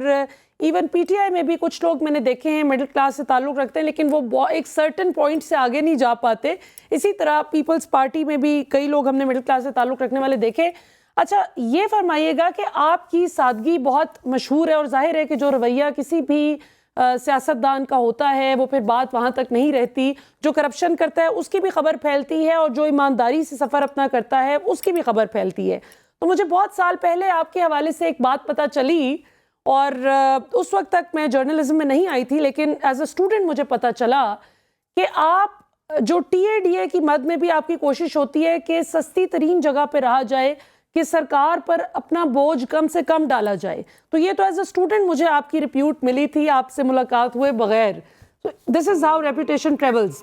ایون پی ٹی آئی میں بھی کچھ لوگ میں نے دیکھے ہیں مڈل کلاس سے تعلق رکھتے ہیں لیکن وہ ایک سرٹن پوائنٹ سے آگے نہیں جا پاتے. اسی طرح پیپلز پارٹی میں بھی کئی لوگ ہم نے مڈل کلاس سے تعلق رکھنے والے دیکھے. اچھا یہ فرمائیے گا کہ آپ کی سادگی بہت مشہور ہے اور ظاہر ہے کہ جو رویہ کسی بھی سیاستدان کا ہوتا ہے وہ پھر بات وہاں تک نہیں رہتی. جو کرپشن کرتا ہے اس کی بھی خبر پھیلتی ہے اور جو ایمانداری سے سفر اپنا کرتا ہے اس کی بھی خبر پھیلتی ہے. تو مجھے بہت سال پہلے آپ کے حوالے سے ایک بات پتہ چلی اور اس وقت تک میں جرنلزم میں نہیں آئی تھی لیکن ایز اے اسٹوڈنٹ مجھے پتہ چلا کہ آپ جو ٹی اے ڈی اے کی مد میں بھی آپ کی کوشش ہوتی ہے کہ سستی ترین جگہ پہ رہا جائے کہ سرکار پر اپنا بوجھ کم سے کم ڈالا جائے. تو یہ تو ایز اے اسٹوڈنٹ مجھے آپ کی رپیوٹ ملی تھی آپ سے ملاقات ہوئے بغیر. دس از ہاؤ ریپوٹیشن ٹریولز.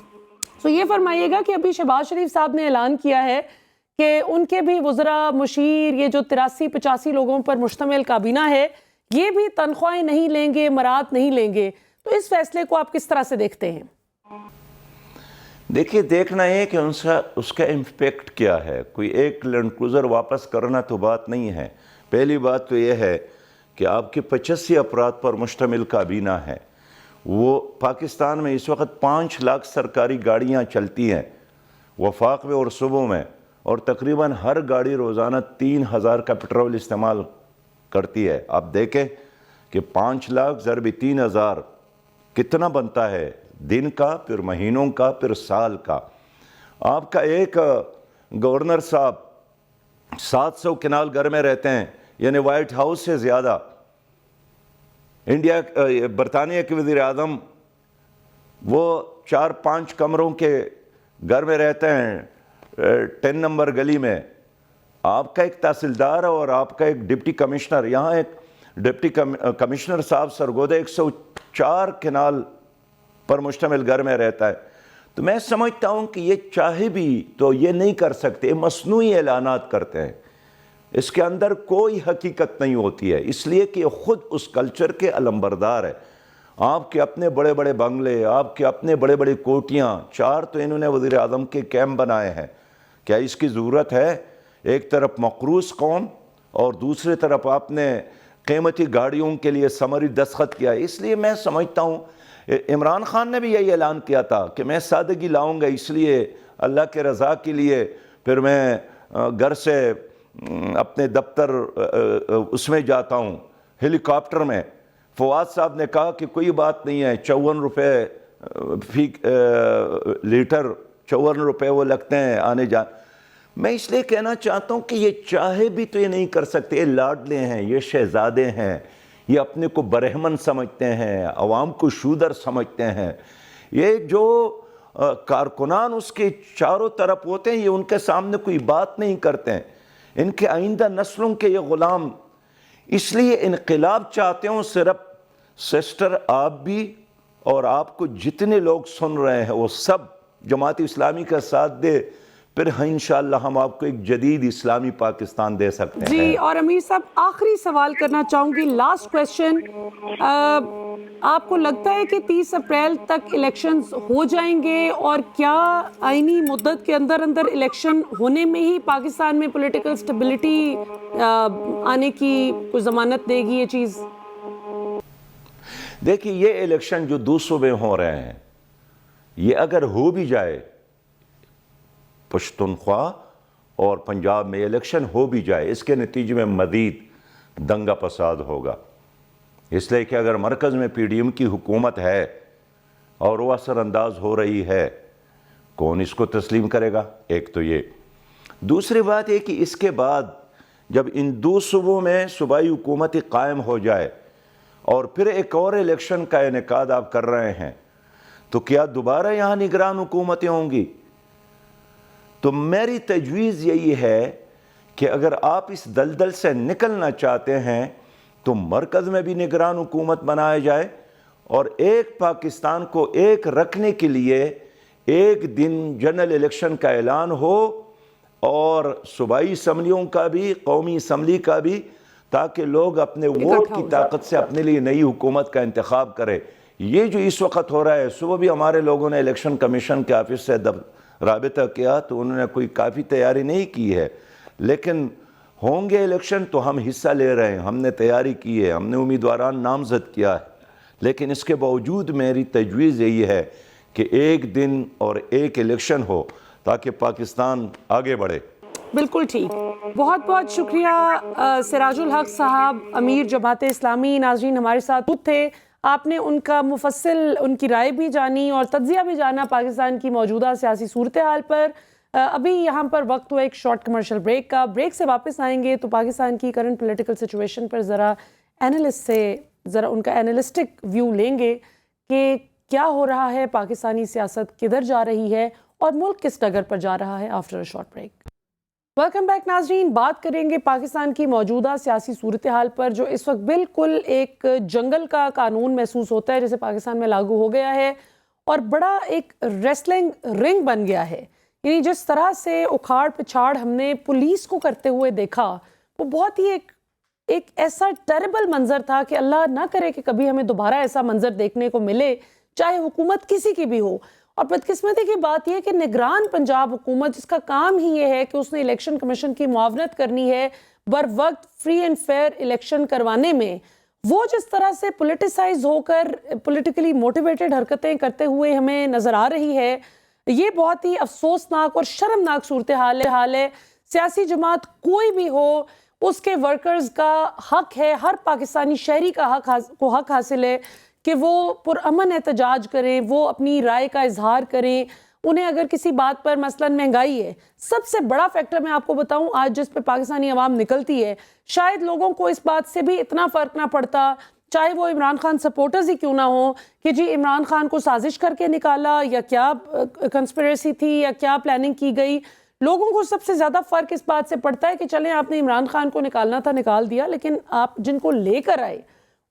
تو یہ فرمائیے گا کہ ابھی شہباز شریف صاحب نے اعلان کیا ہے کہ ان کے بھی وزراء مشیر یہ جو 83-85 لوگوں پر مشتمل کابینہ ہے یہ بھی تنخواہیں نہیں لیں گے مراد نہیں لیں گے. تو اس فیصلے کو آپ کس طرح سے دیکھتے ہیں؟
دیکھیے دیکھنا ہے کہ اس کا امپیکٹ کیا ہے. کوئی ایک لینڈ کروزر واپس کرنا تو بات نہیں ہے. پہلی بات تو یہ ہے کہ آپ کے 85 افراد پر مشتمل کابینہ ہے. وہ پاکستان میں اس وقت 5 لاکھ سرکاری گاڑیاں چلتی ہیں وفاق میں اور صوبوں میں اور تقریباً ہر گاڑی روزانہ 3000 کا پیٹرول استعمال کرتی ہے. آپ دیکھیں کہ 5 لاکھ ضرب 3000 کتنا بنتا ہے دن کا پھر مہینوں کا پھر سال کا. آپ کا ایک گورنر صاحب 700 کنال گھر میں رہتے ہیں یعنی وائٹ ہاؤس سے زیادہ. برطانیہ کے وزیر اعظم وہ 4-5 کمروں کے گھر میں رہتے ہیں 10 نمبر گلی میں. آپ کا ایک تحصیلدار اور آپ کا ایک ڈپٹی کمشنر, یہاں ایک ڈپٹی کمشنر صاحب سرگودہ 104 کنال پر مشتمل گھر میں رہتا ہے. تو میں سمجھتا ہوں کہ یہ چاہے بھی تو یہ نہیں کر سکتے, مصنوعی اعلانات کرتے ہیں. اس کے اندر کوئی حقیقت نہیں ہوتی ہے اس لیے کہ یہ خود اس کلچر کے علمبردار ہے. آپ کے اپنے بڑے بڑے بنگلے, آپ کے اپنے بڑے بڑے کوٹیاں, 4 تو انہوں نے وزیر اعظم کے کیمپ بنائے ہیں. کیا اس کی ضرورت ہے؟ ایک طرف مقروض قوم اور دوسری طرف آپ نے قیمتی گاڑیوں کے لیے سمری دستخط کیا. اس لیے میں سمجھتا ہوں عمران خان نے بھی یہی اعلان کیا تھا کہ میں سادگی لاؤں گا اس لیے اللہ کے رضا کے لیے. پھر میں گھر سے اپنے دفتر اس میں جاتا ہوں ہیلی کاپٹر میں. فواد صاحب نے کہا کہ کوئی بات نہیں ہے 54 روپے فی لیٹر 54 روپے وہ لگتے ہیں آنے جان. میں اس لیے کہنا چاہتا ہوں کہ یہ چاہے بھی تو یہ نہیں کر سکتے. یہ لاڈلے ہیں, یہ شہزادے ہیں, یہ اپنے کو برہمن سمجھتے ہیں, عوام کو شودر سمجھتے ہیں. یہ جو کارکنان اس کے چاروں طرف ہوتے ہیں یہ ان کے سامنے کوئی بات نہیں کرتے ہیں. ان کے آئندہ نسلوں کے یہ غلام اس لیے انقلاب چاہتے ہوں. صرف سسٹر آپ بھی اور آپ کو جتنے لوگ سن رہے ہیں وہ سب جماعت اسلامی کا ساتھ دے, پھر انشاءاللہ ہم آپ کو ایک جدید اسلامی پاکستان دے سکتے ہیں.
جی, اور امیر صاحب آخری سوال کرنا چاہوں گی, لاسٹ کویسچن. آپ کو لگتا ہے کہ 30 اپریل تک الیکشنز ہو جائیں گے اور کیا آئینی مدت کے اندر الیکشن ہونے میں ہی پاکستان میں پولیٹیکل سٹیبلٹی آنے کی کوئی ضمانت دے گی یہ چیز؟
دیکھیں یہ الیکشن جو 2 صوبے ہو رہے ہیں یہ اگر ہو بھی جائے, پشتونخوا اور پنجاب میں الیکشن ہو بھی جائے, اس کے نتیجے میں مزید دنگا فساد ہوگا. اس لیے کہ اگر مرکز میں پی ڈی ایم کی حکومت ہے اور وہ اثر انداز ہو رہی ہے, کون اس کو تسلیم کرے گا؟ ایک تو یہ. دوسری بات یہ کہ اس کے بعد جب ان 2 صوبوں میں صوبائی حکومت قائم ہو جائے اور پھر ایک اور الیکشن کا انعقاد آپ کر رہے ہیں تو کیا دوبارہ یہاں نگران حکومتیں ہوں گی؟ تو میری تجویز یہی ہے کہ اگر آپ اس دلدل سے نکلنا چاہتے ہیں تو مرکز میں بھی نگران حکومت بنایا جائے اور ایک پاکستان کو ایک رکھنے کے لیے ایک دن جنرل الیکشن کا اعلان ہو اور صوبائی اسمبلیوں کا بھی, قومی اسمبلی کا بھی, تاکہ لوگ اپنے ووٹ کی طاقت سے اپنے لیے نئی حکومت کا انتخاب کرے. یہ جو اس وقت ہو رہا ہے, صبح بھی ہمارے لوگوں نے الیکشن کمیشن کے آفس سے رابطہ کیا تو انہوں نے کوئی کافی تیاری نہیں کی ہے, لیکن ہوں گے الیکشن تو ہم حصہ لے رہے ہیں, ہم نے تیاری کی ہے, ہم نے امیدواران نامزد کیا ہے, لیکن اس کے باوجود میری تجویز یہی ہے کہ ایک دن اور ایک الیکشن ہو تاکہ پاکستان آگے بڑھے.
بالکل ٹھیک, بہت بہت شکریہ سراج الحق صاحب, امیر جماعت اسلامی. ناظرین ہمارے ساتھ تھے, آپ نے ان کا مفصل ان کی رائے بھی جانی اور تجزیہ بھی جانا پاکستان کی موجودہ سیاسی صورتحال پر. ابھی یہاں پر وقت ہوا ایک شارٹ کمرشل بریک کا. بریک سے واپس آئیں گے تو پاکستان کی کرنٹ پولیٹیکل سچویشن پر ذرا اینالسٹ سے ذرا ان کا اینالسٹک ویو لیں گے کہ کیا ہو رہا ہے, پاکستانی سیاست کدھر جا رہی ہے اور ملک کس ڈگر پر جا رہا ہے. After a short break. Welcome back ناظرین, بات کریں گے پاکستان کی موجودہ سیاسی صورتحال پر جو اس وقت بالکل ایک جنگل کا قانون محسوس ہوتا ہے جیسے پاکستان میں لاگو ہو گیا ہے اور بڑا ایک ریسلنگ رنگ بن گیا ہے. یعنی جس طرح سے اکھاڑ پچھاڑ ہم نے پولیس کو کرتے ہوئے دیکھا وہ بہت ہی ایک ایسا ٹیریبل منظر تھا کہ اللہ نہ کرے کہ کبھی ہمیں دوبارہ ایسا منظر دیکھنے کو ملے, چاہے حکومت کسی کی بھی ہو. اور بدقسمتی کی بات یہ کہ نگران پنجاب حکومت جس کا کام ہی یہ ہے کہ اس نے الیکشن کمیشن کی معاونت کرنی ہے بر وقت فری اینڈ فیئر الیکشن کروانے میں, وہ جس طرح سے پولیٹیسائز ہو کر پولیٹیکلی موٹیویٹڈ حرکتیں کرتے ہوئے ہمیں نظر آ رہی ہے, یہ بہت ہی افسوسناک اور شرمناک صورتحال ہے. سیاسی جماعت کوئی بھی ہو اس کے ورکرز کا حق ہے, ہر پاکستانی شہری کا حق حاصل ہے کہ وہ پرامن احتجاج کریں, وہ اپنی رائے کا اظہار کریں. انہیں اگر کسی بات پر مثلاً مہنگائی ہے, سب سے بڑا فیکٹر میں آپ کو بتاؤں آج جس پہ پاکستانی عوام نکلتی ہے, شاید لوگوں کو اس بات سے بھی اتنا فرق نہ پڑتا, چاہے وہ عمران خان سپورٹرز ہی کیوں نہ ہوں, کہ جی عمران خان کو سازش کر کے نکالا یا کیا کنسپریسی تھی یا کیا پلاننگ کی گئی. لوگوں کو سب سے زیادہ فرق اس بات سے پڑتا ہے کہ چلیں آپ نے عمران خان کو نکالنا تھا نکال دیا, لیکن آپ جن کو لے کر آئے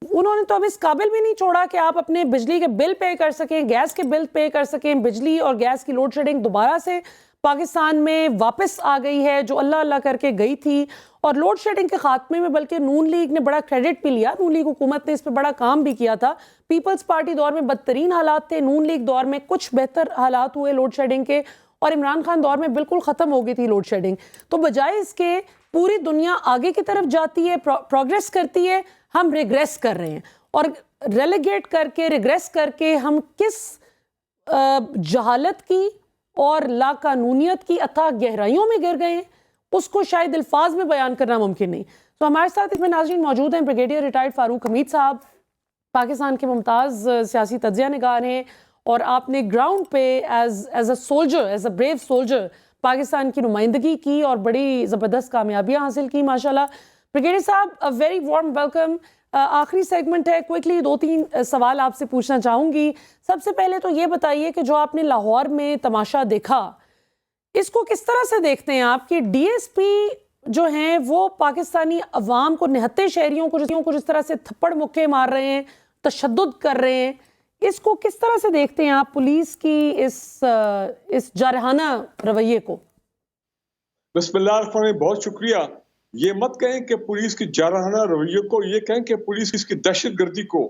انہوں نے تو اب اس قابل بھی نہیں چھوڑا کہ آپ اپنے بجلی کے بل پے کر سکیں, گیس کے بل پے کر سکیں. بجلی اور گیس کی لوڈ شیڈنگ دوبارہ سے پاکستان میں واپس آ گئی ہے جو اللہ اللہ کر کے گئی تھی, اور لوڈ شیڈنگ کے خاتمے میں بلکہ نون لیگ نے بڑا کریڈٹ بھی لیا. نون لیگ حکومت نے اس پہ بڑا کام بھی کیا تھا. پیپلز پارٹی دور میں بدترین حالات تھے, نون لیگ دور میں کچھ بہتر حالات ہوئے لوڈ شیڈنگ کے, اور عمران خان دور میں بالکل ختم ہو گئی تھی لوڈ شیڈنگ. تو بجائے اس کے پوری دنیا آگے کی طرف جاتی ہے, پروگریس کرتی ہے, ہم ریگریس کر رہے ہیں, اور ریلیگیٹ کر کے ریگریس کر کے ہم کس جہالت کی اور لا قانونیت کی اتھاہ گہرائیوں میں گر گئے ہیں اس کو شاید الفاظ میں بیان کرنا ممکن نہیں. تو ہمارے ساتھ اس میں ناظرین موجود ہیں بریگیڈیئر ریٹائرڈ فاروق حمید صاحب, پاکستان کے ممتاز سیاسی تجزیہ نگار ہیں, اور آپ نے گراؤنڈ پہ as a soldier, as a brave soldier Pakistan کی نمائندگی کی اور بڑی زبردست کامیابیاں حاصل کی ماشاءاللہ. بریگیڈیئر صاحب ویری وارم ویلکم. آخری سیگمنٹ ہے, کوئکلی 2-3 سوال آپ سے پوچھنا چاہوں گی. سب سے پہلے تو یہ بتائیے کہ جو آپ نے لاہور میں تماشا دیکھا اس کو کس طرح سے دیکھتے ہیں آپ, کہ ڈی ایس پی جو ہیں وہ پاکستانی عوام کو, نہتے شہریوں کو جس طرح سے تھپڑ مکے مار رہے ہیں, تشدد کر رہے ہیں, اس کو کس طرح سے دیکھتے ہیں آپ پولیس کی اس جارحانہ رویے کو؟
بسم اللہ الرحمن الرحیم, بہت شکریہ. یہ مت کہیں کہ پولیس کی جارحانہ رویے کو, یہ کہیں کہ پولیس کی دہشت گردی کو.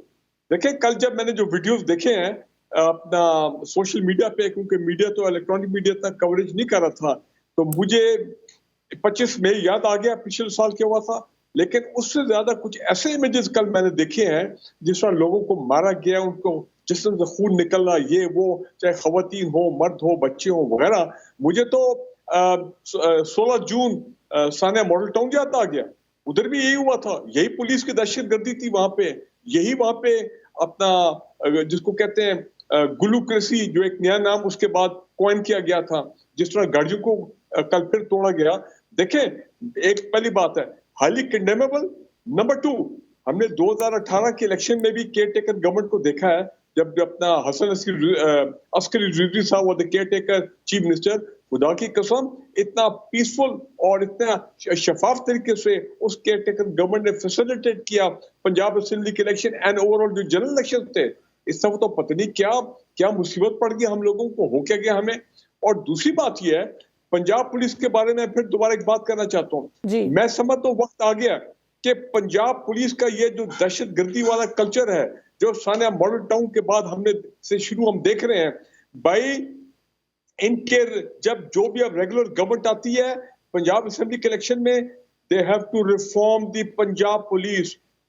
دیکھیں کل جب میں نے جو ویڈیوز دیکھے ہیں اپنا سوشل میڈیا پہ, کیونکہ میڈیا تو الیکٹرانک میڈیا تک کوریج نہیں کر رہا تھا, تو مجھے 25 مئی یاد آ گیا پچھلے سال کیا ہوا تھا, لیکن اس سے زیادہ کچھ ایسے امیجز کل میں نے دیکھے ہیں جس طرح لوگوں کو مارا گیا, ان کو جسم سے خون نکلنا, یہ وہ, چاہے خواتین ہو, مرد ہو, بچے ہوں وغیرہ. مجھے تو 16 جون سانیہ ماڈل ٹاؤن یاد آ گیا, ادھر بھی یہی ہوا تھا, یہی پولیس کی دہشت گردی تھی وہاں پہ, یہی وہاں پہ اپنا جس کو کہتے ہیں گلوکریسی, جو ایک نیا نام اس کے بعد کوائن کیا گیا تھا, جس طرح گاڑیوں کو کل پھر توڑا گیا. دیکھیں ایک پہلی بات ہے ہائیلی کنڈیمیبل. نمبر 2, ہم نے 2018 کے الیکشن میں بھی کیئر ٹیکر گورنمنٹ کو دیکھا ہے, جب اپنا حسن عسکری رضوی صاحب وہ کیئر ٹیکر چیف منسٹر, خدا کی قسم اتنا پیسفل اور اتنا شفاف طریقے سے اس کیئر ٹیکر گورنمنٹ نے فیسیلیٹیٹ کیا پنجاب اسمبلی کے الیکشن اینڈ اوور آل جو جنرل الیکشن تھے. اس طرح تو پتہ نہیں کیا مصیبت پڑ گئی ہم لوگوں کو, ہو کیا گیا ہمیں. اور دوسری بات یہ ہے پنجاب پولیس کے بارے میں پھر دوبارہ ایک بات کرنا چاہتا ہوں. میں سمجھتا ہوں وقت آ گیا کہ پنجاب پولیس کا یہ جو دہشت گردی والا کلچر ہے جو ثانیہ ماڈل ٹاؤن کے بعد ہم نے سے شروع ہم دیکھ رہے ہیں, بھائی ان کے جب جو بھی اب ریگولر گورنمنٹ آتی ہے پنجاب اسمبلی کے الیکشن میں they have to reform the Punjab police.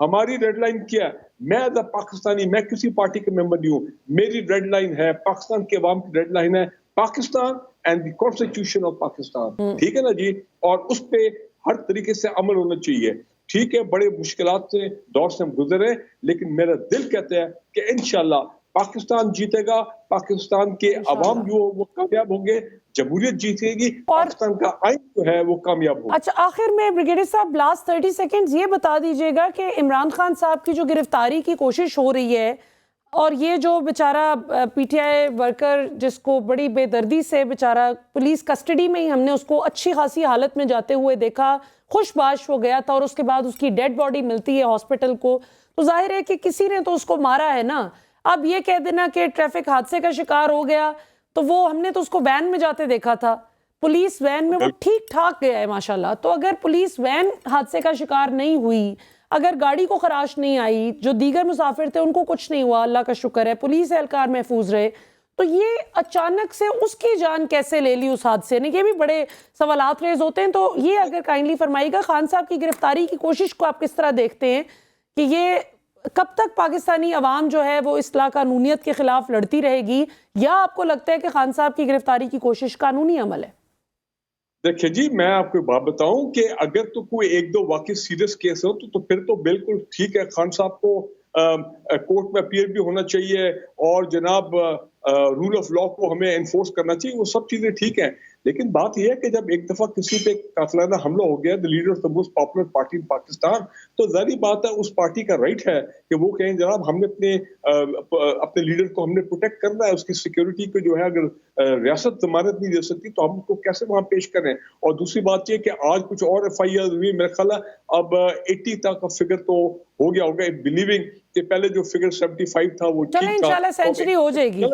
ہماری ریڈ لائن کیا ہے؟ میں ایز اے پاکستانی، میں کسی پارٹی کے ممبر نہیں ہوں، میری ریڈ لائن ہے پاکستان کے عوام کی ریڈ لائن ہے Pakistan and the constitution of Pakistan, ٹھیک ہے نا جی، اور اس پہ ہر طریقے سے عمل ہونا چاہیے. ٹھیک ہے بڑے مشکلات سے دور سے ہم گزرے، لیکن میرا دل کہتا ہے کہ انشاءاللہ پاکستان جیتے گا، پاکستان کے عوام جو وہ کامیاب ہوں گے، جمہوریت جیتے گی، پاکستان کا آئین جو ہے وہ کامیاب ہوگا.
اچھا آخر میں بریگیڈیئر صاحب لاسٹ 30 سیکنڈز یہ بتا دیجئے گا کہ عمران خان صاحب کی جو گرفتاری کی کوشش ہو رہی ہے اور یہ جو بیچارہ پی ٹی آئی ورکر جس کو بڑی بے دردی سے بیچارہ پولیس کسٹڈی میں ہی ہم نے اس کو اچھی خاصی حالت میں جاتے ہوئے دیکھا، خوش باش ہو گیا تھا اور اس کے بعد اس کی ڈیڈ باڈی ملتی ہے ہاسپٹل کو، تو ظاہر ہے کہ کسی نے تو اس کو مارا ہے نا. اب یہ کہہ دینا کہ ٹریفک حادثے کا شکار ہو گیا، تو وہ ہم نے تو اس کو وین میں جاتے دیکھا تھا، پولیس وین میں وہ ٹھیک ٹھاک گیا ہے ماشاءاللہ. تو اگر پولیس وین حادثے کا شکار نہیں ہوئی، اگر گاڑی کو خراش نہیں آئی، جو دیگر مسافر تھے ان کو کچھ نہیں ہوا، اللہ کا شکر ہے، پولیس اہلکار محفوظ رہے، تو یہ اچانک سے اس کی جان کیسے لے لی اس حادثے نے؟ یہ بھی بڑے سوالات ریز ہوتے ہیں. تو یہ اگر کائنڈلی فرمائیے گا خان صاحب کی گرفتاری کی کوشش کو آپ کس طرح دیکھتے ہیں کہ یہ کب تک پاکستانی عوام جو ہے وہ اصلاح قانونیت کے خلاف لڑتی رہے گی، یا آپ کو لگتا ہے کہ خان صاحب کی گرفتاری کی کوشش قانونی عمل ہے؟
دیکھیں جی میں آپ کو بات بتاؤں کہ اگر تو کوئی ایک دو واقعی سیریس کیس ہو تو پھر تو بالکل ٹھیک ہے، خان صاحب کو کورٹ میں اپیئر بھی ہونا چاہیے اور جناب رول آف لا کو ہمیں انفورس کرنا چاہیے، وہ سب چیزیں ٹھیک ہیں. لیکن بات یہ ہے کہ جب ایک دفعہ کسی پہ قاتلانہ حملہ ہو گیا، the leader of the most popular party in Pakistan, تو ظاہری بات ہے اس پارٹی کا رائٹ ہے کہ وہ کہیں جناب ہم نے اپنے لیڈر کو ہم نے پروٹیکٹ کرنا ہے، اس کی سیکیورٹی کو جو ہے اگر ریاست ضمانت نہیں دے سکتی تو ہم کو کیسے وہاں پیش کریں. اور دوسری بات یہ کہ آج کچھ اور ایف آئی آر ہوئی، میرا خیال ہے اب 80 تک کا فگر تو ہو گیا ہوگا، بلیونگ کہ پہلے جو فگر 75 تھا وہ ٹھیک تھا.
انشاءاللہ سینچری ہو جائے گی،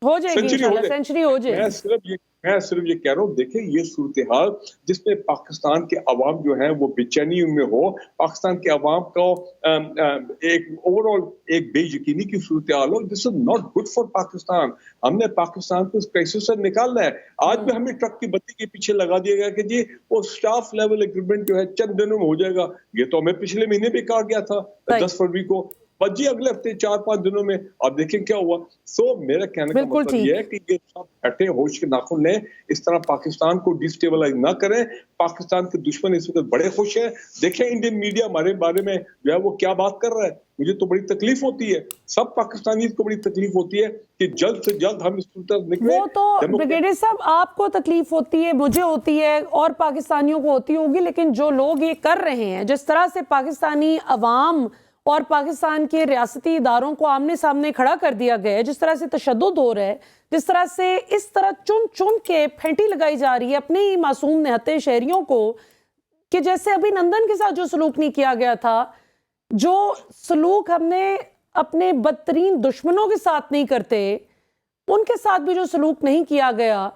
ہو جائے گی انشاءاللہ سینچری ہو جائے گی.
میں صرف یہ کہہ رہا ہوں، دیکھیں یہ صورتحال جس میں پاکستان کے عوام جو ہیں وہ بے چینی میں ہو، پاکستان کے عوام کو ایک اوور آل ایک بے یقینی کی صورتحال ہو، this is not good for Pakistan. ہم نے پاکستان کو اس کرائسس سے نکالنا ہے. آج بھی ہمیں ٹرک کی بتی کے پیچھے لگا دیا گیا کہ جی وہ سٹاف لیول ایگریمنٹ جو ہے چند دنوں میں ہو جائے گا. یہ تو ہمیں پچھلے مہینے بھی کہا گیا تھا 10 فروری کو، جی اگلے ہفتے 4-5 دنوں میں آپ دیکھیں کیا ہوا. سو میرا کہنے کا مطلب یہ ہے کہ یہ سب ہٹے ہوش کے ناخن لیں، اس طرح پاکستان کو ڈیسٹیبلائز نہ کریں. پاکستان کے دشمن اس وقت بڑے خوش ہیں. دیکھیں انڈین میڈیا ہمارے بارے میں جو ہے وہ کیا بات کر رہا ہے. مجھے تو بڑی تکلیف ہوتی ہے، سب پاکستانی کو بڑی تکلیف ہوتی ہے کہ جلد سے جلد ہم اس صورت نکلیں.
وہ تو بریگیڈیئر صاحب آپ کو تکلیف ہوتی ہے، مجھے ہوتی ہے اور پاکستانیوں کو ہوتی ہوگی، لیکن جو لوگ یہ کر رہے ہیں، جس طرح سے پاکستانی عوام اور پاکستان کے ریاستی اداروں کو آمنے سامنے کھڑا کر دیا گیا ہے، جس طرح سے تشدد ہو رہا ہے، جس طرح سے اس طرح چن چن کے پھینٹی لگائی جا رہی ہے اپنے ہی معصوم نہتے شہریوں کو، کہ جیسے ابھی نندن کے ساتھ جو سلوک نہیں کیا گیا تھا، جو سلوک ہم نے اپنے بدترین دشمنوں کے ساتھ نہیں کرتے، ان کے ساتھ بھی جو سلوک نہیں کیا گیا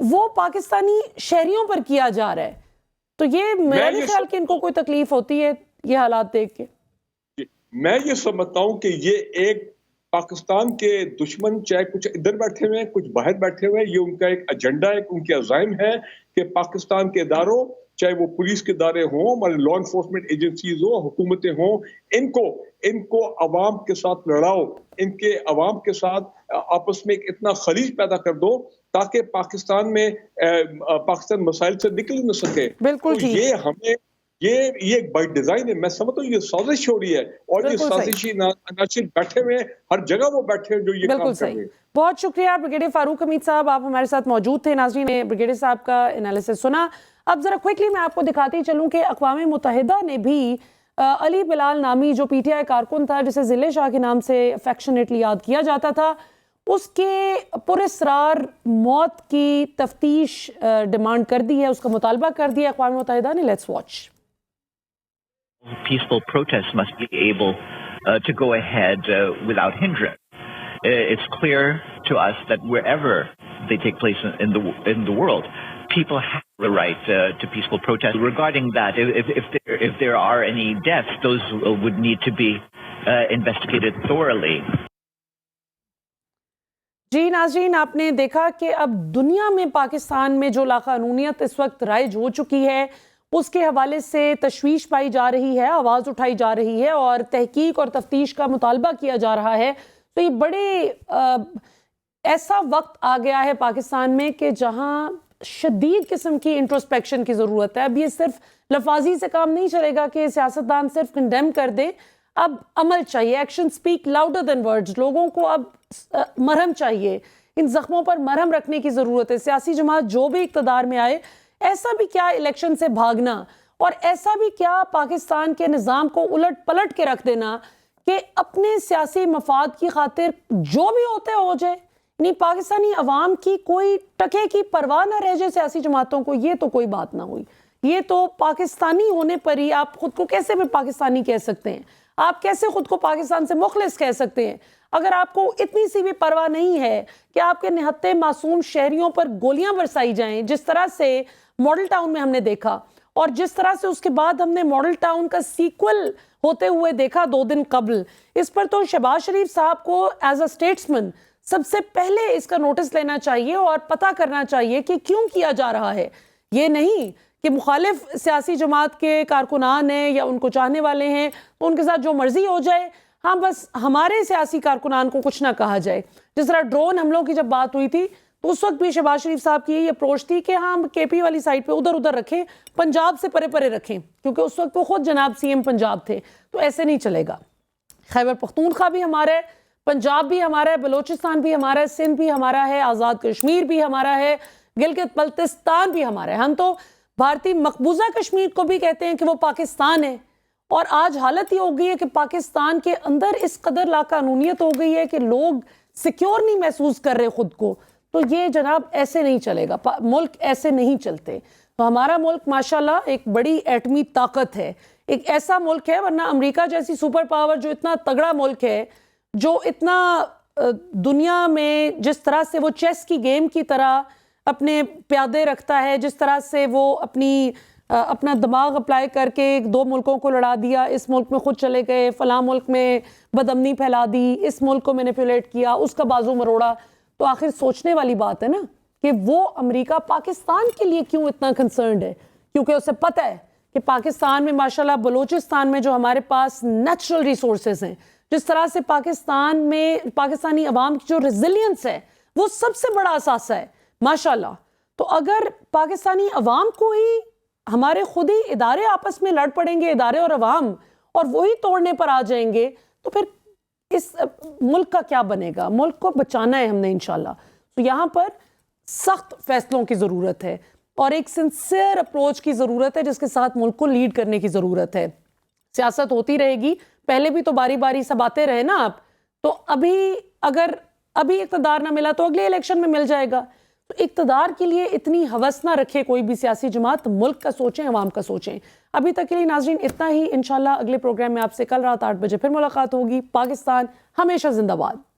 وہ پاکستانی شہریوں پر کیا جا رہا ہے. تو یہ میرا بھی خیال کہ ان کو کوئی تکلیف ہوتی ہے یہ حالات دیکھ کے.
میں یہ سمجھتا ہوں کہ یہ ایک پاکستان کے دشمن چاہے کچھ ادھر بیٹھے ہوئے ہیں کچھ باہر بیٹھے ہوئے ہیں، یہ ان کا ایک ایجنڈا ہے، ان کے عزائم ہے کہ پاکستان کے اداروں چاہے وہ پولیس کے ادارے ہوں، ہمارے لا انفورسمنٹ ایجنسیز ہوں، حکومتیں ہوں، ان کو عوام کے ساتھ لڑاؤ، ان کے عوام کے ساتھ آپس میں ایک اتنا خلیج پیدا کر دو تاکہ پاکستان میں پاکستان مسائل سے نکل نہ سکے.
بالکل ٹھیک.
یہ ہمیں یہ بائی ڈیزائن ہے. میں سمجھتا ہوں یہ سازش ہو رہی ہے اور یہ سازشی عناصر بیٹھے ہوئے ہیں، ہر جگہ وہ بیٹھے ہیں جو یہ کام کر رہے ہیں.
بہت شکریہ بریگیڈیئر فاروق حمید صاحب، آپ ہمارے ساتھ موجود تھے. ناظرین نے بریگیڈیئر صاحب کا انالیسس سنا. اب ذرا کوئکلی میں آپ کو دکھاتی چلوں کہ اقوام متحدہ نے بھی علی بلال نامی جو پی ٹی آئی کارکن تھا جسے ذلے شاہ کے نام سے افیکشنیٹلی یاد کیا جاتا تھا، اس کے پراسرار موت کی تفتیش ڈیمانڈ کر دی ہے، اس کا مطالبہ کر دیا اقوام متحدہ نے. Let's watch.
Peaceful protests must be able to go ahead without hindrance. It's clear to us that wherever they take place in the world, people have the right to peaceful protest. Regarding that, if there are any deaths, those would need to be investigated thoroughly.
جی ناظرین، آپ نے دیکھا کہ اب دنیا میں پاکستان میں جو لاقانونیت اس وقت رائج ہو چکی ہے اس کے حوالے سے تشویش پائی جا رہی ہے, آواز اٹھائی جا رہی ہے اور تحقیق اور تفتیش کا مطالبہ کیا جا رہا ہے. تو یہ بڑے ایسا وقت آ گیا ہے پاکستان میں کہ جہاں شدید قسم کی انٹروسپیکشن کی ضرورت ہے. اب یہ صرف لفاظی سے کام نہیں چلے گا کہ سیاستدان صرف کنڈیم کر دیں, اب عمل چاہیے. Action speak louder than words. لوگوں کو اب مرہم چاہیے, ان زخموں پر مرہم رکھنے کی ضرورت ہے. سیاسی جماعت جو بھی اقتدار میں آئے, ایسا بھی کیا الیکشن سے بھاگنا اور ایسا بھی کیا پاکستان کے نظام کو الٹ پلٹ کے رکھ دینا کہ اپنے سیاسی مفاد کی خاطر جو بھی ہوتا ہے ہو جائے. یعنی پاکستانی عوام کی کوئی ٹکے کی پرواہ نہ رہ جائے سیاسی جماعتوں کو, یہ تو کوئی بات نہ ہوئی. یہ تو پاکستانی ہونے پر ہی آپ خود کو کیسے بھی پاکستانی کہہ سکتے ہیں؟ آپ کیسے خود کو پاکستان سے مخلص کہہ سکتے ہیں اگر آپ کو اتنی سی بھی پرواہ نہیں ہے کہ آپ کے نہتے معصوم شہریوں پر گولیاں برسائی جائیں, جس طرح سے ماڈل ٹاؤن میں ہم نے دیکھا, اور جس طرح سے اس کے بعد ہم نے ماڈل ٹاؤن کا سیکول ہوتے ہوئے دیکھا 2 دن قبل. اس پر تو شہباز شریف صاحب کو ایز اے اسٹیٹسمن سب سے پہلے اس کا نوٹس لینا چاہیے اور پتہ کرنا چاہیے کہ کیوں کیا جا رہا ہے. یہ نہیں کہ مخالف سیاسی جماعت کے کارکنان ہیں یا ان کو چاہنے والے ہیں تو ان کے ساتھ جو مرضی ہو جائے, ہاں بس ہمارے سیاسی کارکنان کو کچھ نہ کہا جائے. جس طرح ڈرون حملوں کی جب بات ہوئی تھی تو اس وقت بھی شہباز شریف صاحب کی یہ اپروچ تھی کہ ہاں کے پی والی سائڈ پہ ادھر رکھیں, پنجاب سے پرے پرے رکھیں, کیونکہ اس وقت وہ خود جناب سی ایم پنجاب تھے. تو ایسے نہیں چلے گا. خیبر پختونخوا بھی ہمارا ہے, پنجاب بھی ہمارا ہے, بلوچستان بھی ہمارا ہے, سندھ بھی ہمارا ہے, آزاد کشمیر بھی ہمارا ہے, گلگت بلتستان بھی ہمارا ہے. ہم تو بھارتی مقبوضہ کشمیر کو بھی کہتے ہیں کہ وہ پاکستان ہے. اور آج حالت یہ ہو گئی ہے کہ پاکستان کے اندر اس قدر لاقانونیت ہو گئی ہے کہ لوگ سیکیور نہیں محسوس کر رہے خود کو. تو یہ جناب ایسے نہیں چلے گا, ملک ایسے نہیں چلتے. تو ہمارا ملک ماشاءاللہ ایک بڑی ایٹمی طاقت ہے, ایک ایسا ملک ہے, ورنہ امریکہ جیسی سپر پاور جو اتنا تگڑا ملک ہے, جو اتنا دنیا میں جس طرح سے وہ چیس کی گیم کی طرح اپنے پیادے رکھتا ہے, جس طرح سے وہ اپنا دماغ اپلائی کر کے 2 ملکوں کو لڑا دیا, اس ملک میں خود چلے گئے, فلاں ملک میں بدامنی پھیلا دی, اس ملک کو مینیپولیٹ کیا, اس کا بازو مروڑا. تو آخر سوچنے والی بات ہے نا کہ وہ امریکہ پاکستان کے لیے کیوں اتنا کنسرنڈ ہے, کیونکہ اسے پتہ ہے کہ پاکستان میں ماشاءاللہ بلوچستان میں جو ہمارے پاس نیچرل ریسورسز ہیں, جس طرح سے پاکستان میں پاکستانی عوام کی جو ریزیلینس ہے وہ سب سے بڑا اثاثہ ہے ماشاءاللہ. تو اگر پاکستانی عوام کو ہی ہمارے خود ہی ادارے آپس میں لڑ پڑیں گے, ادارے اور عوام, اور وہی توڑنے پر آ جائیں گے, تو پھر اس ملک کا کیا بنے گا؟ ملک کو بچانا ہے ہم نے انشاءاللہ. تو یہاں پر سخت فیصلوں کی ضرورت ہے اور ایک سنسیئر اپروچ کی ضرورت ہے, جس کے ساتھ ملک کو لیڈ کرنے کی ضرورت ہے. سیاست ہوتی رہے گی, پہلے بھی تو باری باری سب آتے رہے نا آپ, تو اگر ابھی اقتدار نہ ملا تو اگلے الیکشن میں مل جائے گا. تو اقتدار کے لیے اتنی ہوس نہ رکھے کوئی بھی سیاسی جماعت, ملک کا سوچیں, عوام کا سوچیں. ابھی تک کے لیے ناظرین اتنا ہی. انشاءاللہ اگلے پروگرام میں آپ سے کل رات 8 بجے پھر ملاقات ہوگی. پاکستان ہمیشہ زندہ باد.